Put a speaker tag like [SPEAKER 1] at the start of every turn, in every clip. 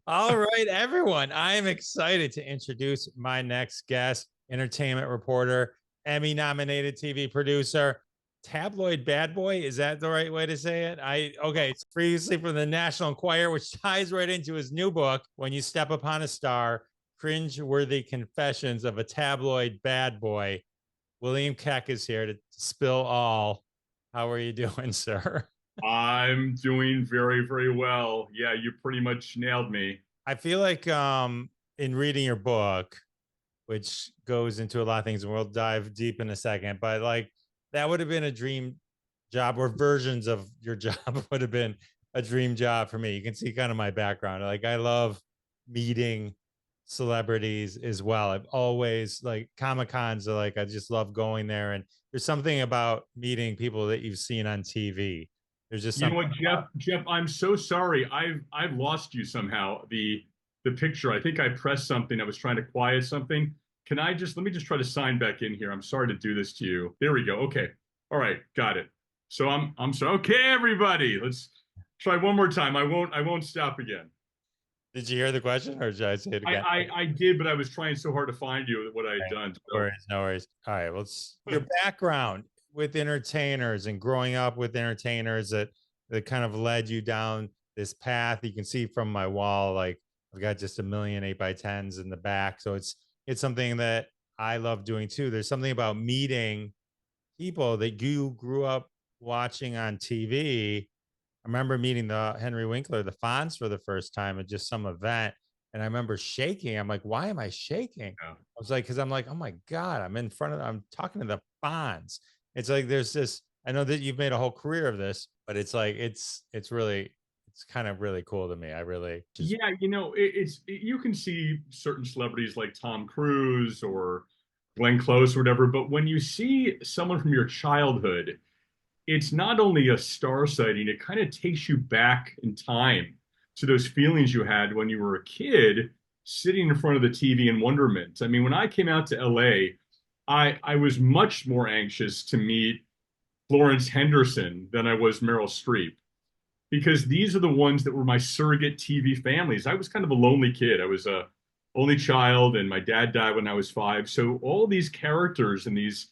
[SPEAKER 1] All right, everyone. I am excited to introduce my next guest, entertainment reporter, Emmy-nominated TV producer, Tabloid Bad Boy. Is that the right way to say it? It's previously from the National Enquirer, which ties right into his new book, When You Step Upon a Star, Cringe-Worthy Confessions of a Tabloid Bad Boy. William Keck is here to spill all. How are you doing, sir?
[SPEAKER 2] I'm doing very, very well. Yeah, you pretty much nailed me.
[SPEAKER 1] I feel like in reading your book, which goes into a lot of things, and we'll dive deep in a second. But like that would have been a dream job, or versions of your job would have been a dream job for me. You can see kind of my background. Like I love meeting celebrities as well. I've always like Comic Cons are like I just love going there. And there's something about meeting people that you've seen on TV. There's just
[SPEAKER 2] You know
[SPEAKER 1] something
[SPEAKER 2] what, Jeff, I'm so sorry. I've lost you somehow. The picture. I think I pressed something. I was trying to quiet something. Let me just try to sign back in here. I'm sorry to do this to you. There we go. Okay. All right, got it. So I'm sorry. Okay, everybody. Let's try one more time. I won't stop again.
[SPEAKER 1] Did you hear the question or should I say it
[SPEAKER 2] I
[SPEAKER 1] again?
[SPEAKER 2] I, I did, but I was trying so hard to find you what I had done.
[SPEAKER 1] No
[SPEAKER 2] So
[SPEAKER 1] worries, no worries. All right, well, it's your background with entertainers and growing up with entertainers that kind of led you down this path. You can see from my wall, like I've got just a million 8x10s in the back. So it's something that I love doing too. There's something about meeting people that you grew up watching on TV. I remember meeting the Henry Winkler, the Fonz for the first time at just some event. And I remember shaking. I'm like, why am I shaking?
[SPEAKER 2] yeah.
[SPEAKER 1] I was like, because I'm like, oh my God, I'm talking to the Fonz. It's like there's this, I know that you've made a whole career of this, but it's like it's kind of really cool to me. I really just
[SPEAKER 2] Yeah, you can see certain celebrities like Tom Cruise or Glenn Close or whatever, but when you see someone from your childhood, it's not only a star sighting, it kind of takes you back in time to those feelings you had when you were a kid sitting in front of the TV in wonderment. I mean, when I came out to LA, I was much more anxious to meet Florence Henderson than I was Meryl Streep because these are the ones that were my surrogate TV families. I was kind of a lonely kid. I was a only child, and my dad died when I was 5. So all these characters and these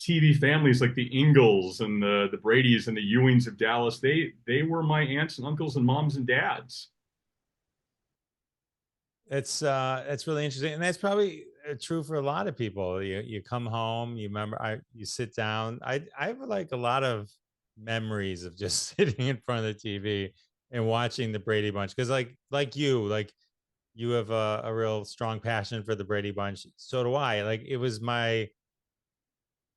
[SPEAKER 2] TV families, like the Ingalls and the Bradys and the Ewings of Dallas, they were my aunts and uncles and moms and dads.
[SPEAKER 1] it's really interesting. And that's probably true for a lot of people. You come home, you sit down. I have like a lot of memories of just sitting in front of the TV and watching the Brady Bunch because like you have a real strong passion for the Brady Bunch. So do I. Like it was my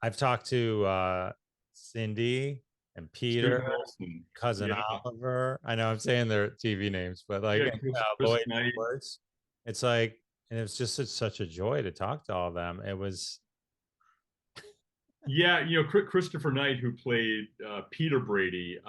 [SPEAKER 1] I've talked to Cindy and
[SPEAKER 2] Cindy
[SPEAKER 1] Peter,
[SPEAKER 2] Wilson.
[SPEAKER 1] cousin
[SPEAKER 2] Yeah.
[SPEAKER 1] Oliver. I know I'm saying their TV names, but like
[SPEAKER 2] Yeah,
[SPEAKER 1] and,
[SPEAKER 2] Chris
[SPEAKER 1] Lloyd
[SPEAKER 2] Knight.
[SPEAKER 1] Schwartz. It's like, and it was just such a joy to talk to all of them. It was,
[SPEAKER 2] Yeah, Christopher Knight, who played Peter Brady,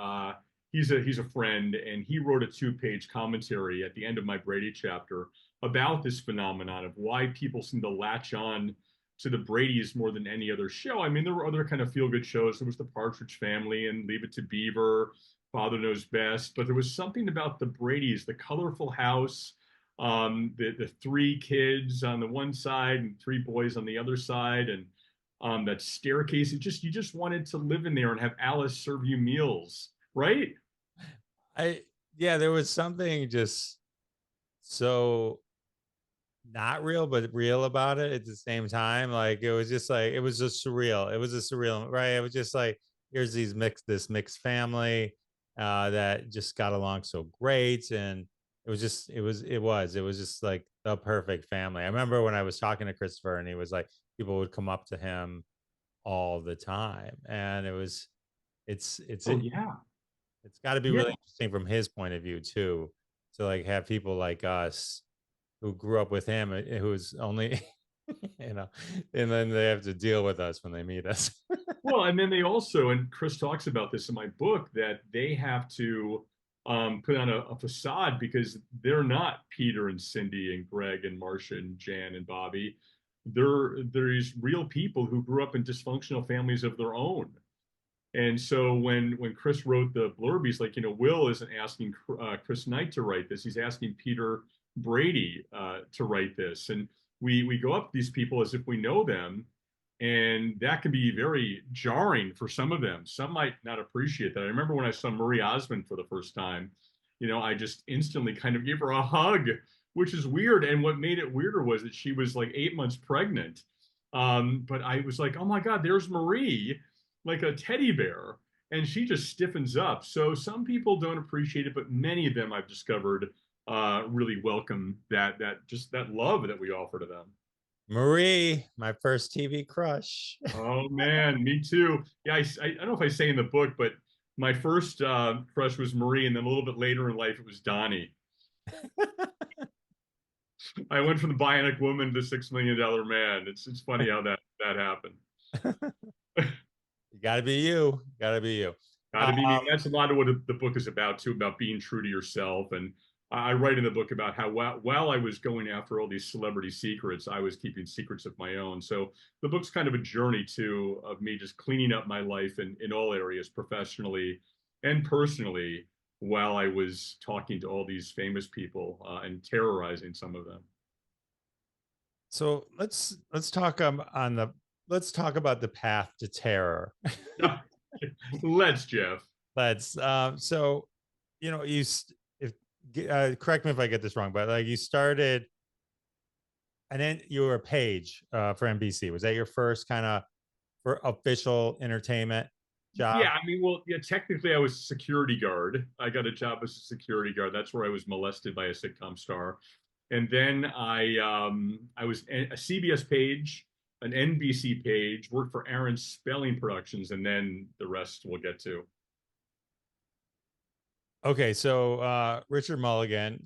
[SPEAKER 2] he's a friend, and he wrote a 2-page commentary at the end of my Brady chapter about this phenomenon of why people seem to latch on to the Bradys more than any other show. I mean, there were other kind of feel-good shows. There was The Partridge Family and Leave It to Beaver, Father Knows Best, but there was something about the Bradys, the colorful house, the 3 kids on the one side and 3 boys on the other side, and that staircase. You just wanted to live in there and have Alice serve you meals, right?
[SPEAKER 1] I, yeah, there was something just so not real, but real about it at the same time. Like it was just like, it was just surreal. It was a surreal, right? It was just like, here's this mixed family that just got along so great. And it was just, it was just like the perfect family. I remember when I was talking to Christopher and he was like, people would come up to him all the time. And
[SPEAKER 2] Oh yeah,
[SPEAKER 1] it's got to be
[SPEAKER 2] yeah.
[SPEAKER 1] really interesting from his point of view too. To like have people like us who grew up with him, who's only, you know, and then they have to deal with us when they meet us.
[SPEAKER 2] Well, and then they also, and Chris talks about this in my book, that they have to put on a facade because they're not Peter and Cindy and Greg and Marcia and Jan and Bobby. They're these real people who grew up in dysfunctional families of their own. And so when Chris wrote the blurb, he's like, Will isn't asking Chris Knight to write this. He's asking Peter Brady to write this, and we go up to these people as if we know them, and that can be very jarring for some of them. Some might not appreciate that. I remember when I saw Marie Osmond for the first time, I just instantly kind of gave her a hug, which is weird. And what made it weirder was that she was like 8 months pregnant. But I was like, oh my God, there's Marie, like a teddy bear. And she just stiffens up. So some people don't appreciate it, but many of them I've discovered really welcome that love that we offer to them.
[SPEAKER 1] Marie, my first TV crush.
[SPEAKER 2] Oh man, me too. Yeah, I don't know if I say in the book, but my first crush was Marie, and then a little bit later in life it was Donnie. I went from the Bionic Woman to $6 Million Man. It's funny how that happened.
[SPEAKER 1] You gotta be you. Gotta be you.
[SPEAKER 2] Got to be me. That's a lot of what the book is about too, about being true to yourself. And I write in the book about how while I was going after all these celebrity secrets, I was keeping secrets of my own. So the book's kind of a journey too of me just cleaning up my life in all areas, professionally and personally, while I was talking to all these famous people and terrorizing some of them.
[SPEAKER 1] So let's talk let's talk about the path to terror.
[SPEAKER 2] Let's, Jeff.
[SPEAKER 1] Let's so if correct me if I get this wrong, but like you started and then you were a page for NBC. Was that your first kind of for official entertainment job?
[SPEAKER 2] Yeah, I mean, well, yeah, technically I was a security guard. I got a job as a security guard. That's where I was molested by a sitcom star. And then I was a CBS page, an NBC page, worked for Aaron Spelling Productions, and then the rest we'll get to.
[SPEAKER 1] Okay, so Richard Mulligan.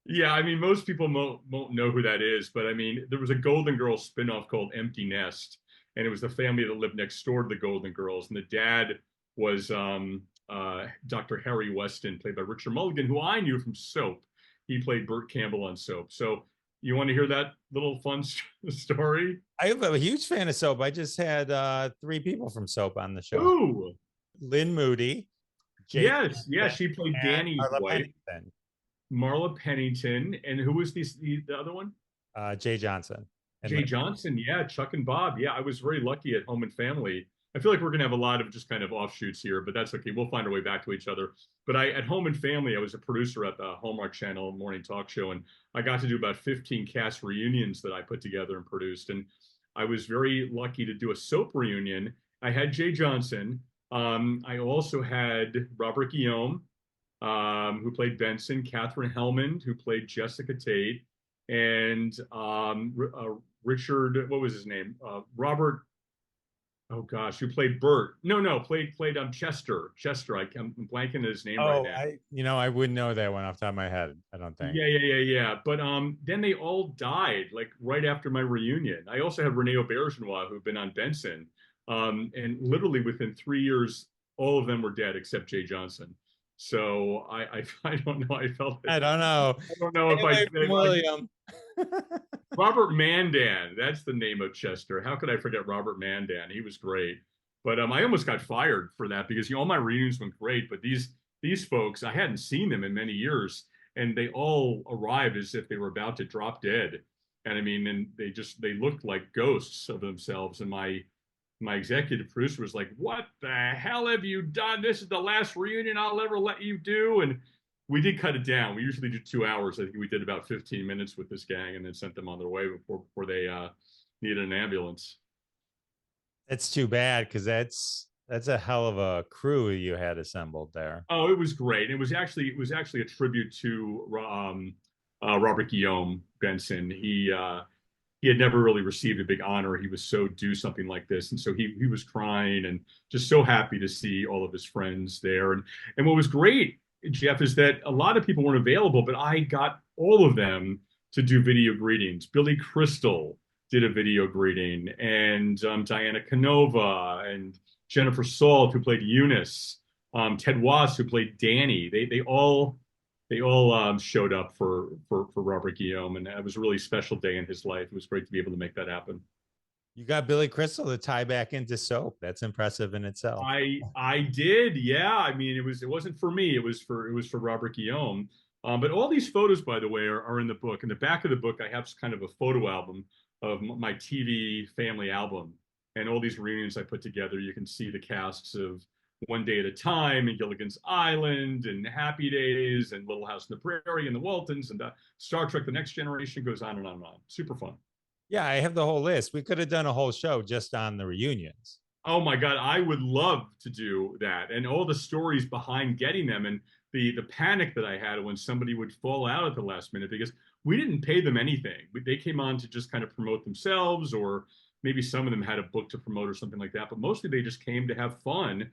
[SPEAKER 2] Yeah, I mean, most people won't know who that is, but I mean, there was a Golden Girls spinoff called Empty Nest, and it was the family that lived next door to the Golden Girls, and the dad was Dr. Harry Weston, played by Richard Mulligan, who I knew from Soap. He played Burt Campbell on Soap. So you want to hear that little fun story?
[SPEAKER 1] I'm a huge fan of Soap. I just had 3 people from Soap on the show.
[SPEAKER 2] Ooh,
[SPEAKER 1] Lynn Moody.
[SPEAKER 2] yes, she played Danny's
[SPEAKER 1] Marla
[SPEAKER 2] wife.
[SPEAKER 1] Pennington.
[SPEAKER 2] Marla Pennington, and who was the other one?
[SPEAKER 1] Jay Johnson.
[SPEAKER 2] Jay Johnson, yeah, Chuck and Bob. Yeah, I was very lucky at Home and Family. I feel like we're gonna have a lot of just kind of offshoots here, but that's okay. We'll find our way back to each other. But at Home and Family, I was a producer at the Hallmark Channel morning talk show, and I got to do about 15 cast reunions that I put together and produced. And I was very lucky to do a soap reunion. I had Jay Johnson. I also had Robert Guillaume, who played Benson, Catherine Hellman, who played Jessica Tate, and Richard, what was his name? Robert, oh gosh, who played Burt? No, played Chester. Chester, I'm blanking his name right now.
[SPEAKER 1] I wouldn't know that one off the top of my head. I don't think.
[SPEAKER 2] Yeah. But then they all died like right after my reunion. I also had Renee Aubergenois, who'd been on Benson, and literally within 3 years, all of them were dead except Jay Johnson. So I don't know. I felt
[SPEAKER 1] I don't know.
[SPEAKER 2] I don't know if
[SPEAKER 1] William.
[SPEAKER 2] Robert Mandan, that's the name of Chester. How could I forget Robert Mandan? He was great. But I almost got fired for that because all my reunions went great, but these folks, I hadn't seen them in many years, and they all arrived as if they were about to drop dead. And I mean, and they looked like ghosts of themselves. And my executive producer was like, "What the hell have you done? This is the last reunion I'll ever let you do." And we did cut it down. We usually do 2 hours. I think we did about 15 minutes with this gang and then sent them on their way before they needed an ambulance.
[SPEAKER 1] It's too bad because that's a hell of a crew you had assembled there.
[SPEAKER 2] Oh, it was great. It was actually a tribute to Robert Guillaume Benson. He had never really received a big honor. He was so due something like this, and so he was crying and just so happy to see all of his friends there. And what was great, Jeff, is that a lot of people weren't available, but I got all of them to do video greetings. Billy Crystal did a video greeting, and Diana Canova, and Jennifer Salt, who played Eunice, Ted Wass, who played Danny. They all showed up for Robert Guillaume, and it was a really special day in his life. It was great to be able to make that happen.
[SPEAKER 1] You got Billy Crystal to tie back into Soap. That's impressive in itself.
[SPEAKER 2] I did, yeah. I mean, it wasn't for me. It was for Robert Guillaume. But all these photos, by the way, are in the book. In the back of the book, I have kind of a photo album of my TV family album. And all these reunions I put together, you can see the casts of One Day at a Time and Gilligan's Island and Happy Days and Little House on the Prairie and the Waltons and Star Trek The Next Generation goes on and on and on. Super fun.
[SPEAKER 1] Yeah, I have the whole list. We could have done a whole show just on the reunions.
[SPEAKER 2] Oh my God, I would love to do that. And all the stories behind getting them and the panic that I had when somebody would fall out at the last minute because we didn't pay them anything. They came on to just kind of promote themselves, or maybe some of them had a book to promote or something like that. But mostly they just came to have fun.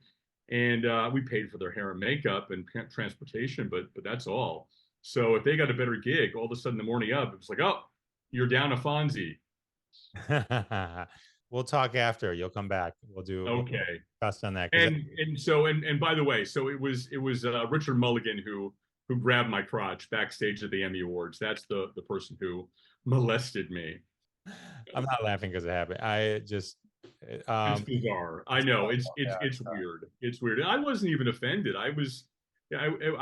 [SPEAKER 2] And we paid for their hair and makeup and transportation, but that's all. So if they got a better gig, all of a sudden the morning of, it was like, oh, you're down a Fonzie.
[SPEAKER 1] We'll talk after. You'll come back. We'll
[SPEAKER 2] Okay.
[SPEAKER 1] Discuss on that.
[SPEAKER 2] And by the way, so it was Richard Mulligan who grabbed my crotch backstage at the Emmy Awards. That's the person who molested me.
[SPEAKER 1] I'm not laughing because it happened. I just
[SPEAKER 2] it's bizarre. I know it's weird. It's weird. And I wasn't even offended. I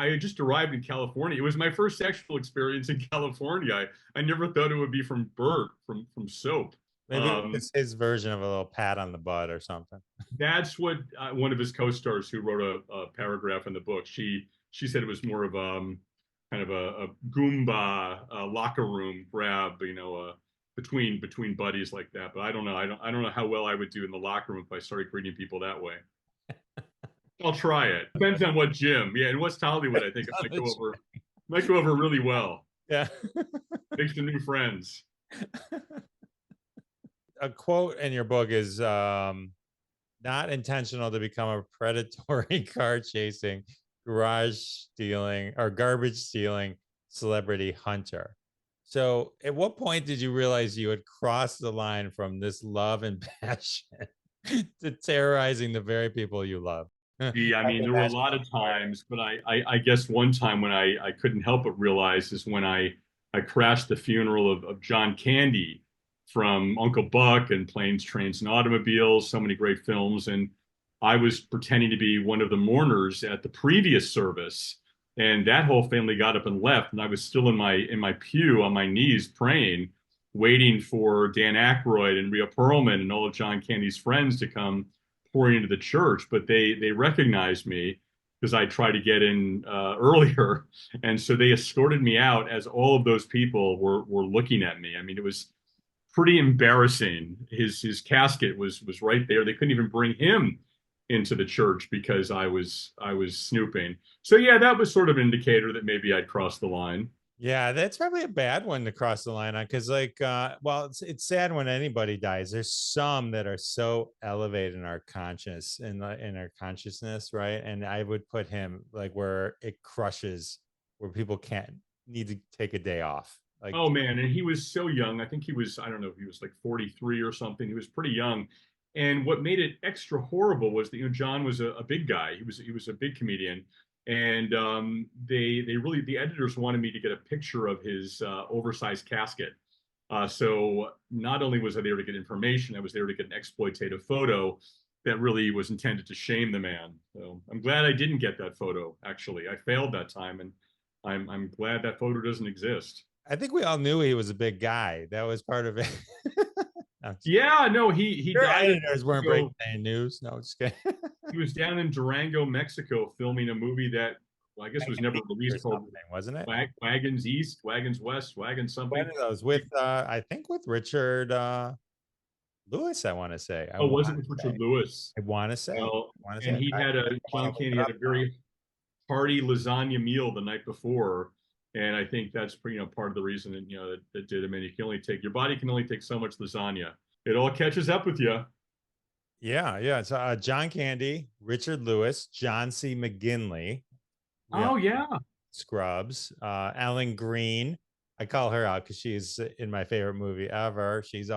[SPEAKER 2] had just arrived in California. It was my first sexual experience in California. I never thought it would be from Burt, from Soap.
[SPEAKER 1] Maybe it's his version of a little pat on the butt or something.
[SPEAKER 2] That's what one of his co-stars who wrote a paragraph in the book. She said it was more of kind of a Goomba locker room grab, between buddies like that. But I don't know. I don't know how well I would do in the locker room if I started greeting people that way. I'll try it. Depends on what gym. Yeah, in West Hollywood, I think it might go over really well.
[SPEAKER 1] Yeah.
[SPEAKER 2] Make some new friends.
[SPEAKER 1] A quote in your book is not intentional to become a predatory car chasing, garage stealing, or garbage stealing celebrity hunter. So at what point did you realize you had crossed the line from this love and passion to terrorizing the very people you love?
[SPEAKER 2] Yeah, I mean, there were a lot of times, but I guess one time when I couldn't help but realize is when I crashed the funeral of John Candy from Uncle Buck and Planes, Trains, and Automobiles, so many great films. And I was pretending to be one of the mourners at the previous service. And that whole family got up and left. And I was still in my pew on my knees praying, waiting for Dan Aykroyd and Rhea Perlman and all of John Candy's friends to come pouring into the church. But they recognized me because I tried to get in earlier. And so they escorted me out as all of those people were looking at me. I mean, it was pretty embarrassing. His casket was right there. They couldn't even bring him into the church because I was snooping. So yeah, that was sort of an indicator that maybe I'd crossed the line.
[SPEAKER 1] Yeah, that's probably a bad one to cross the line on because, it's sad when anybody dies. There's some that are so elevated in our conscious in our consciousness, right? And I would put him like where it crushes, where people can't need to take a day off. Like,
[SPEAKER 2] oh man, and he was so young. I think he was, I don't know if he was like 43 or something. He was pretty young. And what made it extra horrible was that John was a big guy. He was a big comedian, and the editors wanted me to get a picture of his oversized casket. So not only was I there to get information, I was there to get an exploitative photo that really was intended to shame the man. So I'm glad I didn't get that photo. Actually, I failed that time, and I'm glad that photo doesn't exist.
[SPEAKER 1] I think we all knew he was a big guy. That was part of it.
[SPEAKER 2] Yeah, no, he died.
[SPEAKER 1] Editors weren't breaking any news. No, just kidding.
[SPEAKER 2] He was down in Durango, Mexico, filming a movie that, well, I guess was never released, called
[SPEAKER 1] wasn't it?
[SPEAKER 2] Wagons East, Wagons West, Wagons something.
[SPEAKER 1] One of those with I think with Richard Lewis, I want to say.
[SPEAKER 2] Oh, was it with Richard Lewis?
[SPEAKER 1] I want to say.
[SPEAKER 2] Well, and John Candy had a very hearty lasagna meal the night before. And I think that's part of the reason that did. I mean, your body can only take so much lasagna. It all catches up with you.
[SPEAKER 1] Yeah. So John Candy, Richard Lewis, John C. McGinley.
[SPEAKER 2] Oh yeah.
[SPEAKER 1] Scrubs. Ellen Green. I call her out because she's in my favorite movie ever. She's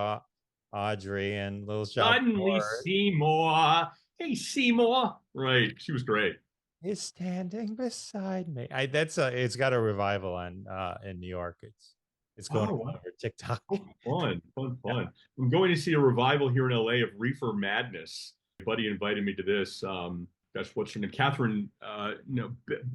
[SPEAKER 1] Audrey and Little Shop.
[SPEAKER 2] Suddenly Seymour. Hey Seymour. Right. She was great.
[SPEAKER 1] Is standing beside me. It's got a revival on in New York. It's going over TikTok.
[SPEAKER 2] Oh, fun. Yeah. I'm going to see a revival here in LA of Reefer Madness. My buddy invited me to this. That's what's her name,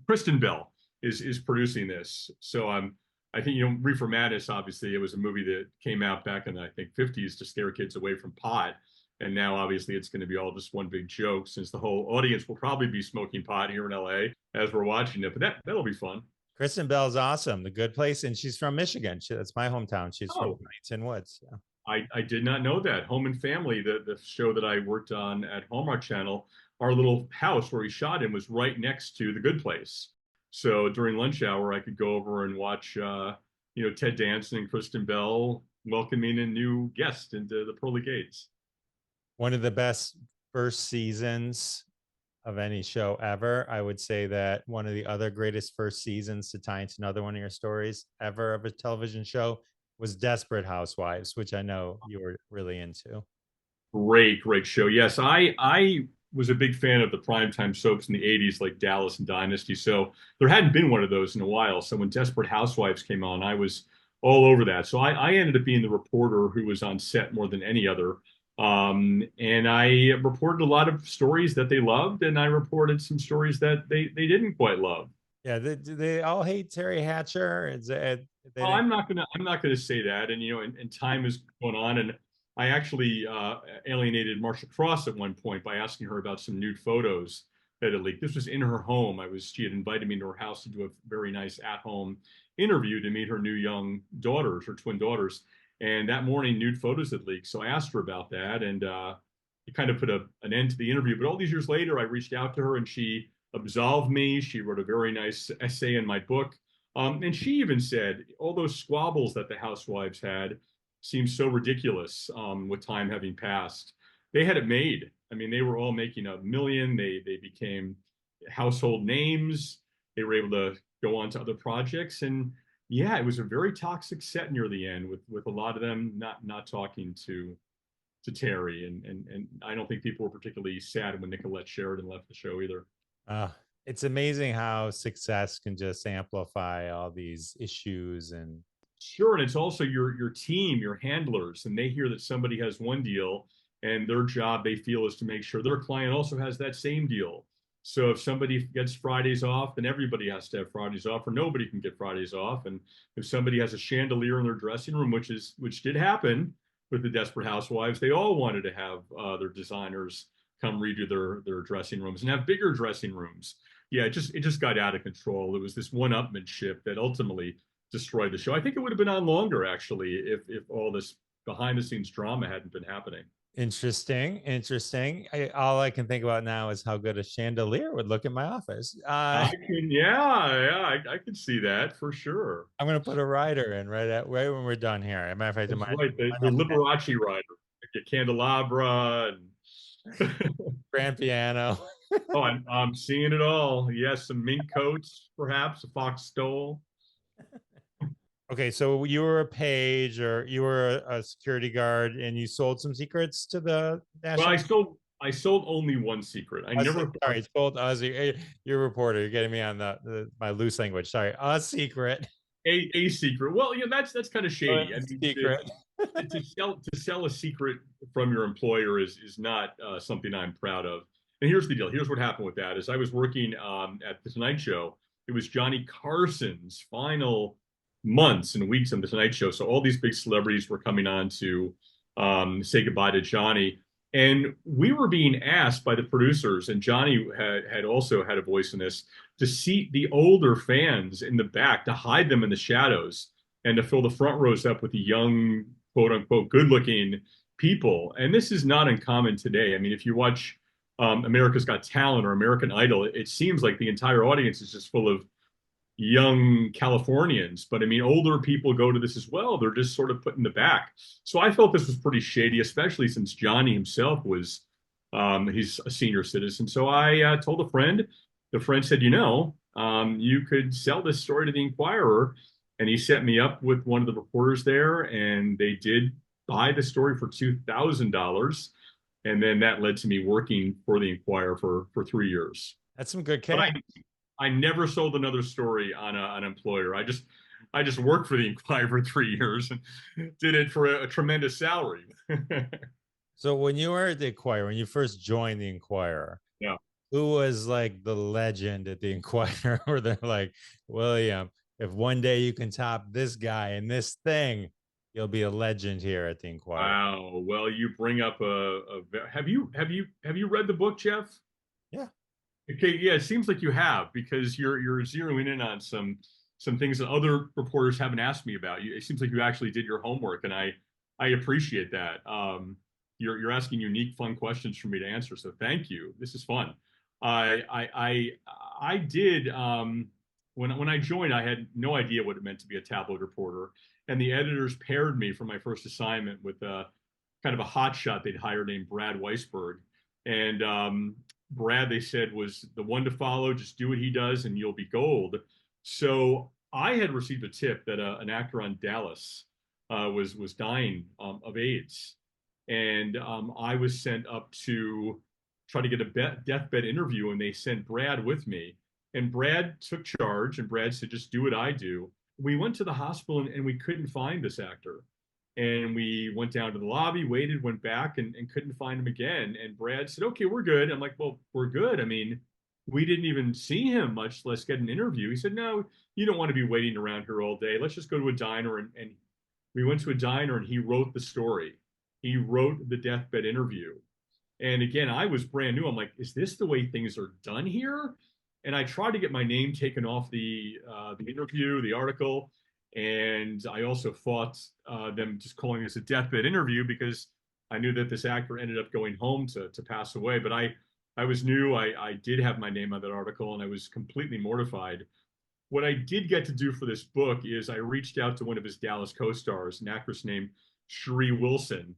[SPEAKER 2] Kristen Bell is producing this. So I think, you know, Reefer Madness, obviously, it was a movie that came out back in the, I think, 50s to scare kids away from pot. And now, obviously, it's going to be all just one big joke, since the whole audience will probably be smoking pot here in LA as we're watching it. But that'll be fun.
[SPEAKER 1] Kristen Bell's awesome. The Good Place, and she's from Michigan. That's my hometown. She's from
[SPEAKER 2] Oh,
[SPEAKER 1] Huntington Woods. Yeah.
[SPEAKER 2] I did not know that. Home and Family, the show that I worked on at Hallmark Channel, our little house where we shot in was right next to The Good Place. So during lunch hour, I could go over and watch, you know, Ted Danson and Kristen Bell welcoming a new guest into the pearly gates.
[SPEAKER 1] One of the best first seasons of any show ever. I would say that one of the other greatest first seasons, to tie into another one of your stories ever of a television show, was Desperate Housewives, which I know you were really into.
[SPEAKER 2] Great show. Yes, I was a big fan of the primetime soaps in the 80s, like Dallas and Dynasty. So there hadn't been one of those in a while. So when Desperate Housewives came on, I was all over that. So I ended up being the reporter who was on set more than any other. And I reported a lot of stories that they loved, and I reported some stories that they didn't quite love.
[SPEAKER 1] Yeah, they all hate Terry Hatcher.
[SPEAKER 2] Well, I'm not gonna say that. And you know, and time is going on, and I actually alienated Marsha Cross at one point by asking her about some nude photos that had leaked. This was in her home. She had invited me to her house to do a very nice at-home interview to meet her new young daughters, her twin daughters. And that morning, nude photos had leaked. So I asked her about that, and it kind of put an end to the interview. But all these years later, I reached out to her, and she absolved me. She wrote a very nice essay in my book. And she even said all those squabbles that the housewives had seemed so ridiculous with time having passed. They had it made. I mean, they were all making a million. They became household names. They were able to go on to other projects. And yeah, it was a very toxic set near the end, with a lot of them not talking to Terry. And I don't think people were particularly sad when Nicolette Sheridan left the show either.
[SPEAKER 1] Uh, it's amazing how success can just amplify all these issues. And
[SPEAKER 2] Sure, and it's also your team, your handlers, and they hear that somebody has one deal, and their job, they feel, is to make sure their client also has that same deal. So if somebody gets Fridays off, then everybody has to have Fridays off, or nobody can get Fridays off. And if somebody has a chandelier in their dressing room, which did happen with the Desperate Housewives, they all wanted to have their designers come redo their dressing rooms and have bigger dressing rooms. Yeah, it just got out of control. It was this one-upmanship that ultimately destroyed the show. I think it would have been on longer, actually, if all this behind the scenes drama hadn't been happening.
[SPEAKER 1] interesting. All I can think about now is how good a chandelier would look in my office.
[SPEAKER 2] Yeah, I could see that for sure.
[SPEAKER 1] I'm gonna put a rider in right when we're done here. As a matter of fact,
[SPEAKER 2] That's right, the Liberace rider, like a candelabra, and
[SPEAKER 1] grand piano.
[SPEAKER 2] oh, I'm seeing it all. Yes, some mink coats, perhaps a fox stole.
[SPEAKER 1] Okay, so you were a page, or you were a security guard, and you sold some secrets to the
[SPEAKER 2] Well,
[SPEAKER 1] national.
[SPEAKER 2] I sold only one secret. I never
[SPEAKER 1] Sorry, sold us. You're a reporter. You're getting me on my loose language. Sorry, a secret.
[SPEAKER 2] a secret. Well, you know, that's kind of shady. I mean,
[SPEAKER 1] Secret.
[SPEAKER 2] to sell a secret from your employer is not something I'm proud of. And here's the deal. Here's what happened with that: is I was working at the Tonight Show. It was Johnny Carson's final months and weeks on the Tonight Show, so all these big celebrities were coming on to say goodbye to Johnny. And we were being asked by the producers, and Johnny had also had a voice in this, to seat the older fans in the back, to hide them in the shadows, and to fill the front rows up with the young, quote unquote, good looking people. And this is not uncommon today. I mean, if you watch America's Got Talent or American Idol, it seems like the entire audience is just full of young Californians. But I mean, older people go to this as well. They're just sort of put in the back. So I felt this was pretty shady, especially since Johnny himself was, he's a senior citizen. So I told a friend. The friend said, you could sell this story to the Enquirer. And he set me up with one of the reporters there, and they did buy the story for $2,000. And then that led to me working for the Enquirer for 3 years.
[SPEAKER 1] That's some good
[SPEAKER 2] But
[SPEAKER 1] cake.
[SPEAKER 2] I never sold another story on an employer. I just worked for the Enquirer for 3 years and did it for a tremendous salary.
[SPEAKER 1] So when you were at the Enquirer, when you first joined the Enquirer,
[SPEAKER 2] Yeah.
[SPEAKER 1] who was like the legend at the Enquirer, where they're like, William, if one day you can top this guy in this thing, you'll be a legend here at the Enquirer.
[SPEAKER 2] Wow. Well, you bring up have you read the book, Jeff?
[SPEAKER 1] Yeah.
[SPEAKER 2] Okay, yeah, it seems like you have because you're zeroing in on some things that other reporters haven't asked me about. It seems like you actually did your homework, and I appreciate that. You're asking unique, fun questions for me to answer, so thank you. This is fun. I did when I joined, I had no idea what it meant to be a tabloid reporter, and the editors paired me for my first assignment with a kind of a hotshot they'd hired named Brad Weisberg, and Brad, they said, was the one to follow. Just do what he does and you'll be gold. So I had received a tip that an actor on Dallas was dying of AIDS. And I was sent up to try to get a deathbed interview, and they sent Brad with me. And Brad took charge, and Brad said, just do what I do. We went to the hospital, and we couldn't find this actor. And we went down to the lobby, waited, went back, and couldn't find him again. And Brad said, okay, we're good. I'm like, well, we're good. I mean, we didn't even see him, much less get an interview. He said, no, you don't want to be waiting around here all day. Let's just go to a diner. And we went to a diner, and he wrote the story. He wrote the deathbed interview. And again, I was brand new. I'm like, is this the way things are done here? And I tried to get my name taken off the interview, the article. And I also fought them just calling this a deathbed interview because I knew that this actor ended up going home to pass away. But I was new. I did have my name on that article, and I was completely mortified. What I did get to do for this book is I reached out to one of his Dallas co-stars, an actress named Cherie Wilson,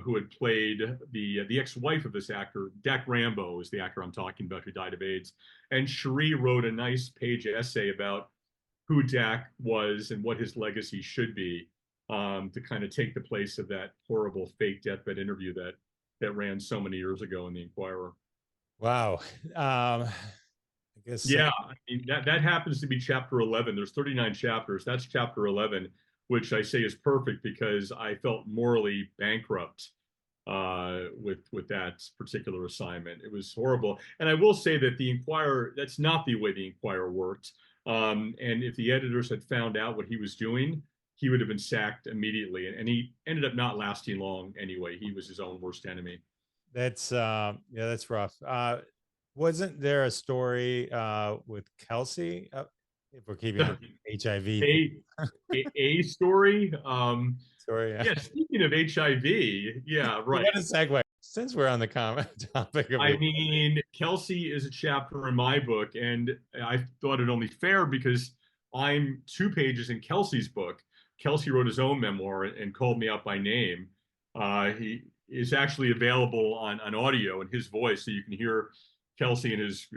[SPEAKER 2] who had played the ex-wife of this actor. Dak Rambo is the actor I'm talking about, who died of AIDS. And Cherie wrote a nice page essay about who Dak was and what his legacy should be, to kind of take the place of that horrible fake deathbed interview that ran so many years ago in the Enquirer.
[SPEAKER 1] Wow. I guess.
[SPEAKER 2] Yeah, I mean, that happens to be chapter 11. There's 39 chapters. That's chapter 11, which I say is perfect because I felt morally bankrupt with that particular assignment. It was horrible. And I will say that the Enquirer, that's not the way the Enquirer worked. And if the editors had found out what he was doing, he would have been sacked immediately. And he ended up not lasting long anyway. He was his own worst enemy.
[SPEAKER 1] That's yeah, that's rough. Wasn't there a story with Kelsey? If we're keeping with HIV
[SPEAKER 2] A story.
[SPEAKER 1] story, yeah.
[SPEAKER 2] Yeah, speaking of HIV, yeah, right.
[SPEAKER 1] What a segue. Since we're on the comment topic of
[SPEAKER 2] I mean, Kelsey is a chapter in my book, and I thought it only fair because I'm 2 pages in Kelsey's book. Kelsey wrote his own memoir and called me out by name. He is actually available on audio in his voice, so you can hear Kelsey in his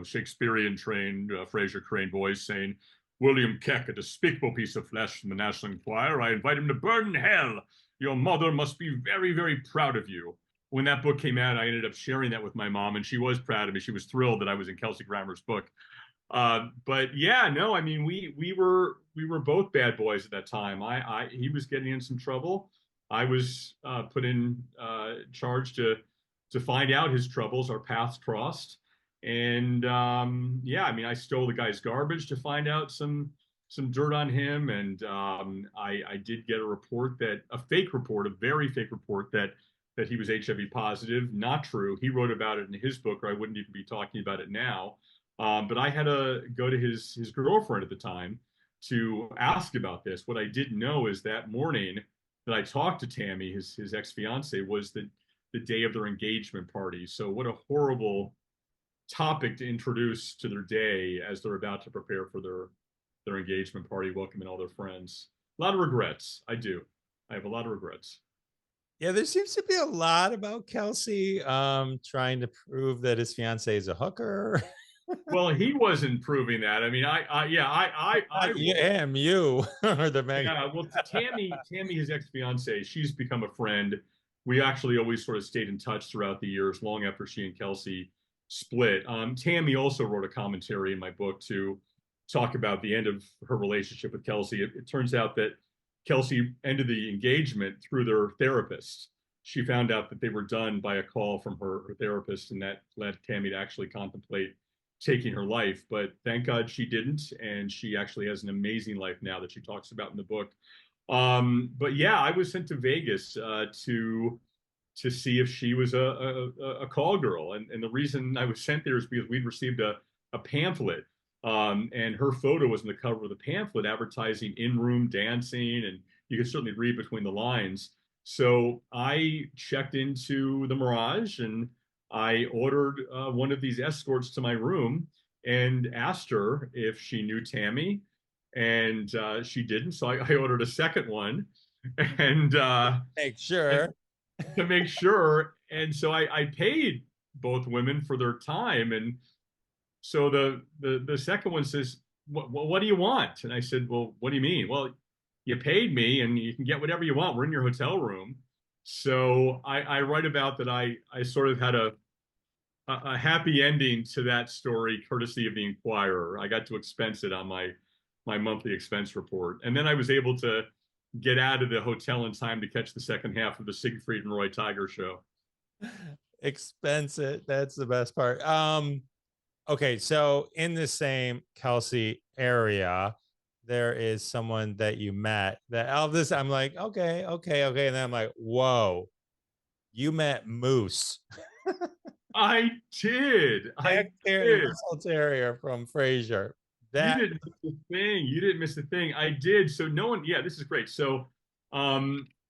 [SPEAKER 2] Shakespearean trained Fraser Crane voice saying, "William Keck, a despicable piece of flesh from the National Enquirer. I invite him to burn in hell. Your mother must be very, very proud of you." When that book came out, I ended up sharing that with my mom, and she was proud of me. She was thrilled that I was in Kelsey Grammer's book. But yeah, no, I mean, we were both bad boys at that time. He was getting in some trouble. I was put in charge to find out his troubles. Our paths crossed, and yeah, I mean, I stole the guy's garbage to find out some dirt on him, and I did get a fake report, a very fake report that he was HIV positive. Not true. He wrote about it in his book, or I wouldn't even be talking about it now. But I had to go to his girlfriend at the time to ask about this. What I didn't know is that morning that I talked to Tammy, his ex-fiance, was the day of their engagement party. So what a horrible topic to introduce to their day as they're about to prepare for their engagement party, welcoming all their friends. A lot of regrets. I do. I have a lot of regrets.
[SPEAKER 1] Yeah, there seems to be a lot about Kelsey trying to prove that his fiance is a hooker.
[SPEAKER 2] Well, he wasn't proving that. I mean, I
[SPEAKER 1] am you or the Meg.
[SPEAKER 2] yeah. Well, Tammy, his ex-fiance, she's become a friend. We actually always sort of stayed in touch throughout the years, long after she and Kelsey split. Tammy also wrote a commentary in my book to talk about the end of her relationship with Kelsey. It turns out that Kelsey ended the engagement through their therapist. she found out that they were done by a call from her therapist, and that led Tammy to actually contemplate taking her life. But thank God she didn't, and she actually has an amazing life now that she talks about in the book. But yeah, I was sent to Vegas to see if she was a call girl, and the reason I was sent there is because we'd received a pamphlet, and her photo was in the cover of the pamphlet advertising in-room dancing, and you could certainly read between the lines. So I checked into the Mirage and I ordered one of these escorts to my room and asked her if she knew Tammy, and she didn't. So I ordered a second one, and
[SPEAKER 1] Make sure.
[SPEAKER 2] to make sure. And so I paid both women for their time. And so the second one says, what do you want? And I said, well, what do you mean? Well, you paid me and you can get whatever you want. We're in your hotel room. So I write about that. I sort of had a happy ending to that story, courtesy of the Enquirer. I got to expense it on my monthly expense report. And then I was able to get out of the hotel in time to catch the second half of the Siegfried and Roy Tiger show.
[SPEAKER 1] Expense it. That's the best part. Okay, so in the same Kelsey area, there is someone that you met that all this I'm like, okay. And then I'm like, whoa, you met Moose.
[SPEAKER 2] I did. I
[SPEAKER 1] The
[SPEAKER 2] did.
[SPEAKER 1] Russell Terrier from Frasier.
[SPEAKER 2] You
[SPEAKER 1] That
[SPEAKER 2] didn't miss the thing. You didn't miss the thing. I did. So no one, yeah, this is great. So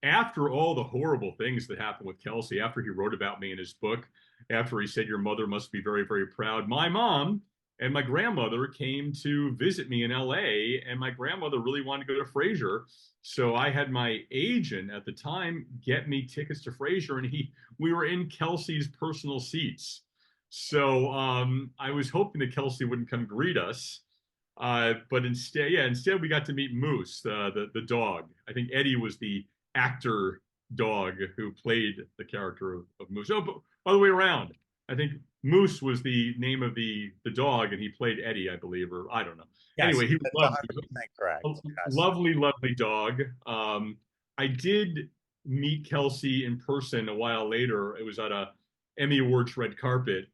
[SPEAKER 2] after all the horrible things that happened with Kelsey, after he wrote about me in his book, after he said your mother must be very, very proud, my mom and my grandmother came to visit me in LA, and my grandmother really wanted to go to Frasier. So I had my agent at the time get me tickets to Frasier, and we were in Kelsey's personal seats. So I was hoping that Kelsey wouldn't come greet us. But instead we got to meet Moose, the dog. I think Eddie was the actor dog who played the character of Moose. Oh, but other way around. I think Moose was the name of the dog, and he played Eddie, I believe, or I don't know.
[SPEAKER 1] yes,
[SPEAKER 2] Anyway, he was
[SPEAKER 1] that's
[SPEAKER 2] lovely.
[SPEAKER 1] 100% correct. Yes.
[SPEAKER 2] Lovely, lovely dog. I did meet Kelsey in person a while later. It was at a Emmy Awards red carpet,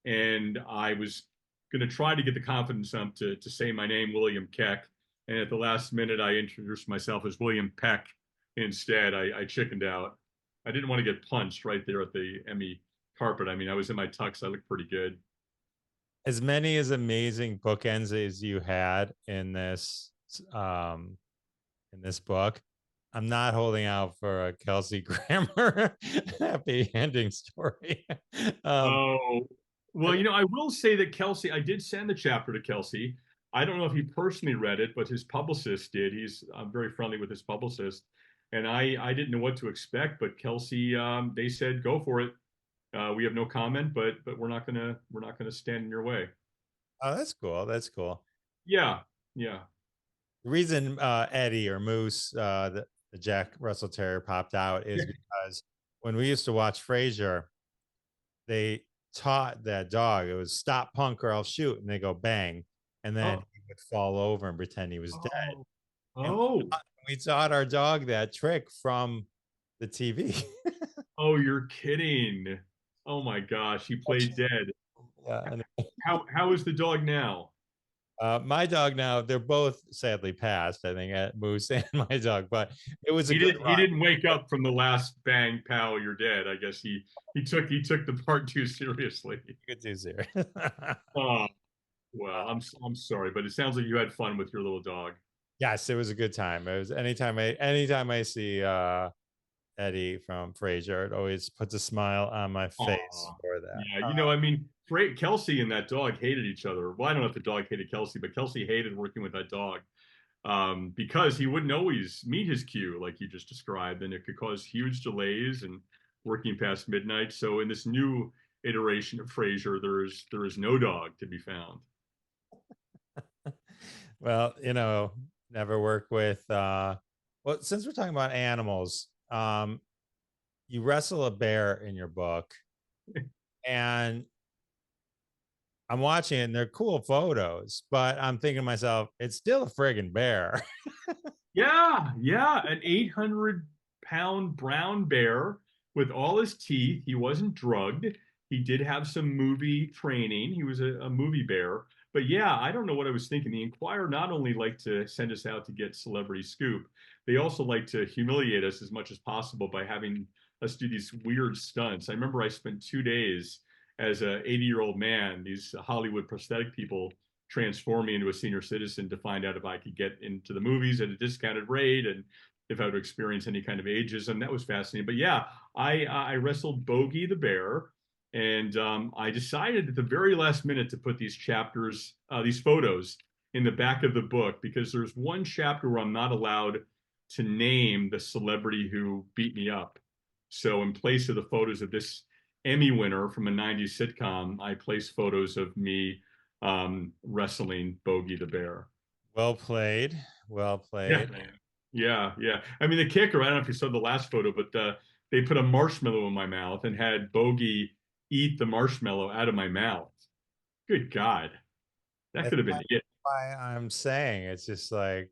[SPEAKER 2] and I was going to try to get the confidence up to say my name, William Keck. And at the last minute, I introduced myself as William Peck instead. I chickened out. I didn't want to get punched right there at the Emmy carpet. I mean, I was in my tux. I looked pretty good.
[SPEAKER 1] As many as amazing bookends as you had in this book, I'm not holding out for a Kelsey Grammer happy ending story.
[SPEAKER 2] Oh, well, I will say that Kelsey, I did send the chapter to Kelsey. I don't know if he personally read it, but his publicist did. He's very friendly with his publicist. And I didn't know what to expect, but Kelsey, they said, go for it. We have no comment, but we're not gonna stand in your way.
[SPEAKER 1] Oh, that's cool. That's cool.
[SPEAKER 2] Yeah, yeah.
[SPEAKER 1] The reason Eddie or Moose, the Jack Russell Terrier, popped out is because when we used to watch Frasier, they taught that dog it was stop punk or I'll shoot, and they go bang, and then
[SPEAKER 2] Oh,
[SPEAKER 1] he would fall over and pretend he was dead.
[SPEAKER 2] oh,
[SPEAKER 1] And
[SPEAKER 2] oh,
[SPEAKER 1] we taught our dog that trick from the TV.
[SPEAKER 2] oh, you're kidding. Oh my gosh, he played dead.
[SPEAKER 1] Yeah, and
[SPEAKER 2] How is the dog now?
[SPEAKER 1] my dog now, they're both sadly passed, I think, at Moose and my dog, but it was a
[SPEAKER 2] He
[SPEAKER 1] good
[SPEAKER 2] didn't he
[SPEAKER 1] run.
[SPEAKER 2] didn't wake up from the last bang pow, you're dead. I guess he took the part too seriously.
[SPEAKER 1] Good to see.
[SPEAKER 2] Oh, well, I'm sorry, but it sounds like you had fun with your little dog.
[SPEAKER 1] Yes, it was a good time. It was anytime I see Eddie from Frasier, it always puts a smile on my face
[SPEAKER 2] Aw.
[SPEAKER 1] for that.
[SPEAKER 2] Yeah, I mean, Kelsey and that dog hated each other. Well, I don't know if the dog hated Kelsey, but Kelsey hated working with that dog because he wouldn't always meet his cue like you just described, and it could cause huge delays and working past midnight. So in this new iteration of Frasier, there is no dog to be found.
[SPEAKER 1] Well, never work with well, since we're talking about animals, you wrestle a bear in your book, and I'm watching it and they're cool photos, but I'm thinking to myself, it's still a friggin' bear.
[SPEAKER 2] Yeah, yeah, an 800-pound brown bear with all his teeth. He wasn't drugged. He did have some movie training. He was a movie bear. But yeah, I don't know what I was thinking. The Enquirer not only like to send us out to get celebrity scoop, they also like to humiliate us as much as possible by having us do these weird stunts. I remember I spent 2 days as a 80-year-old man, these Hollywood prosthetic people transform me into a senior citizen to find out if I could get into the movies at a discounted rate and if I would experience any kind of ageism. That was fascinating. But yeah, I wrestled Bogey the bear, and I decided at the very last minute to put these chapters, these photos, in the back of the book because there's one chapter where I'm not allowed to name the celebrity who beat me up. So in place of the photos of this Emmy winner from a 90s sitcom, I place photos of me wrestling Bogey the bear.
[SPEAKER 1] Well played. Well
[SPEAKER 2] Yeah,
[SPEAKER 1] played.
[SPEAKER 2] yeah, yeah. I mean, the kicker, I don't know if you saw the last photo, but they put a marshmallow in my mouth and had Bogey eat the marshmallow out of my mouth. Good God. That
[SPEAKER 1] That's
[SPEAKER 2] could have been it.
[SPEAKER 1] why I'm saying it's just like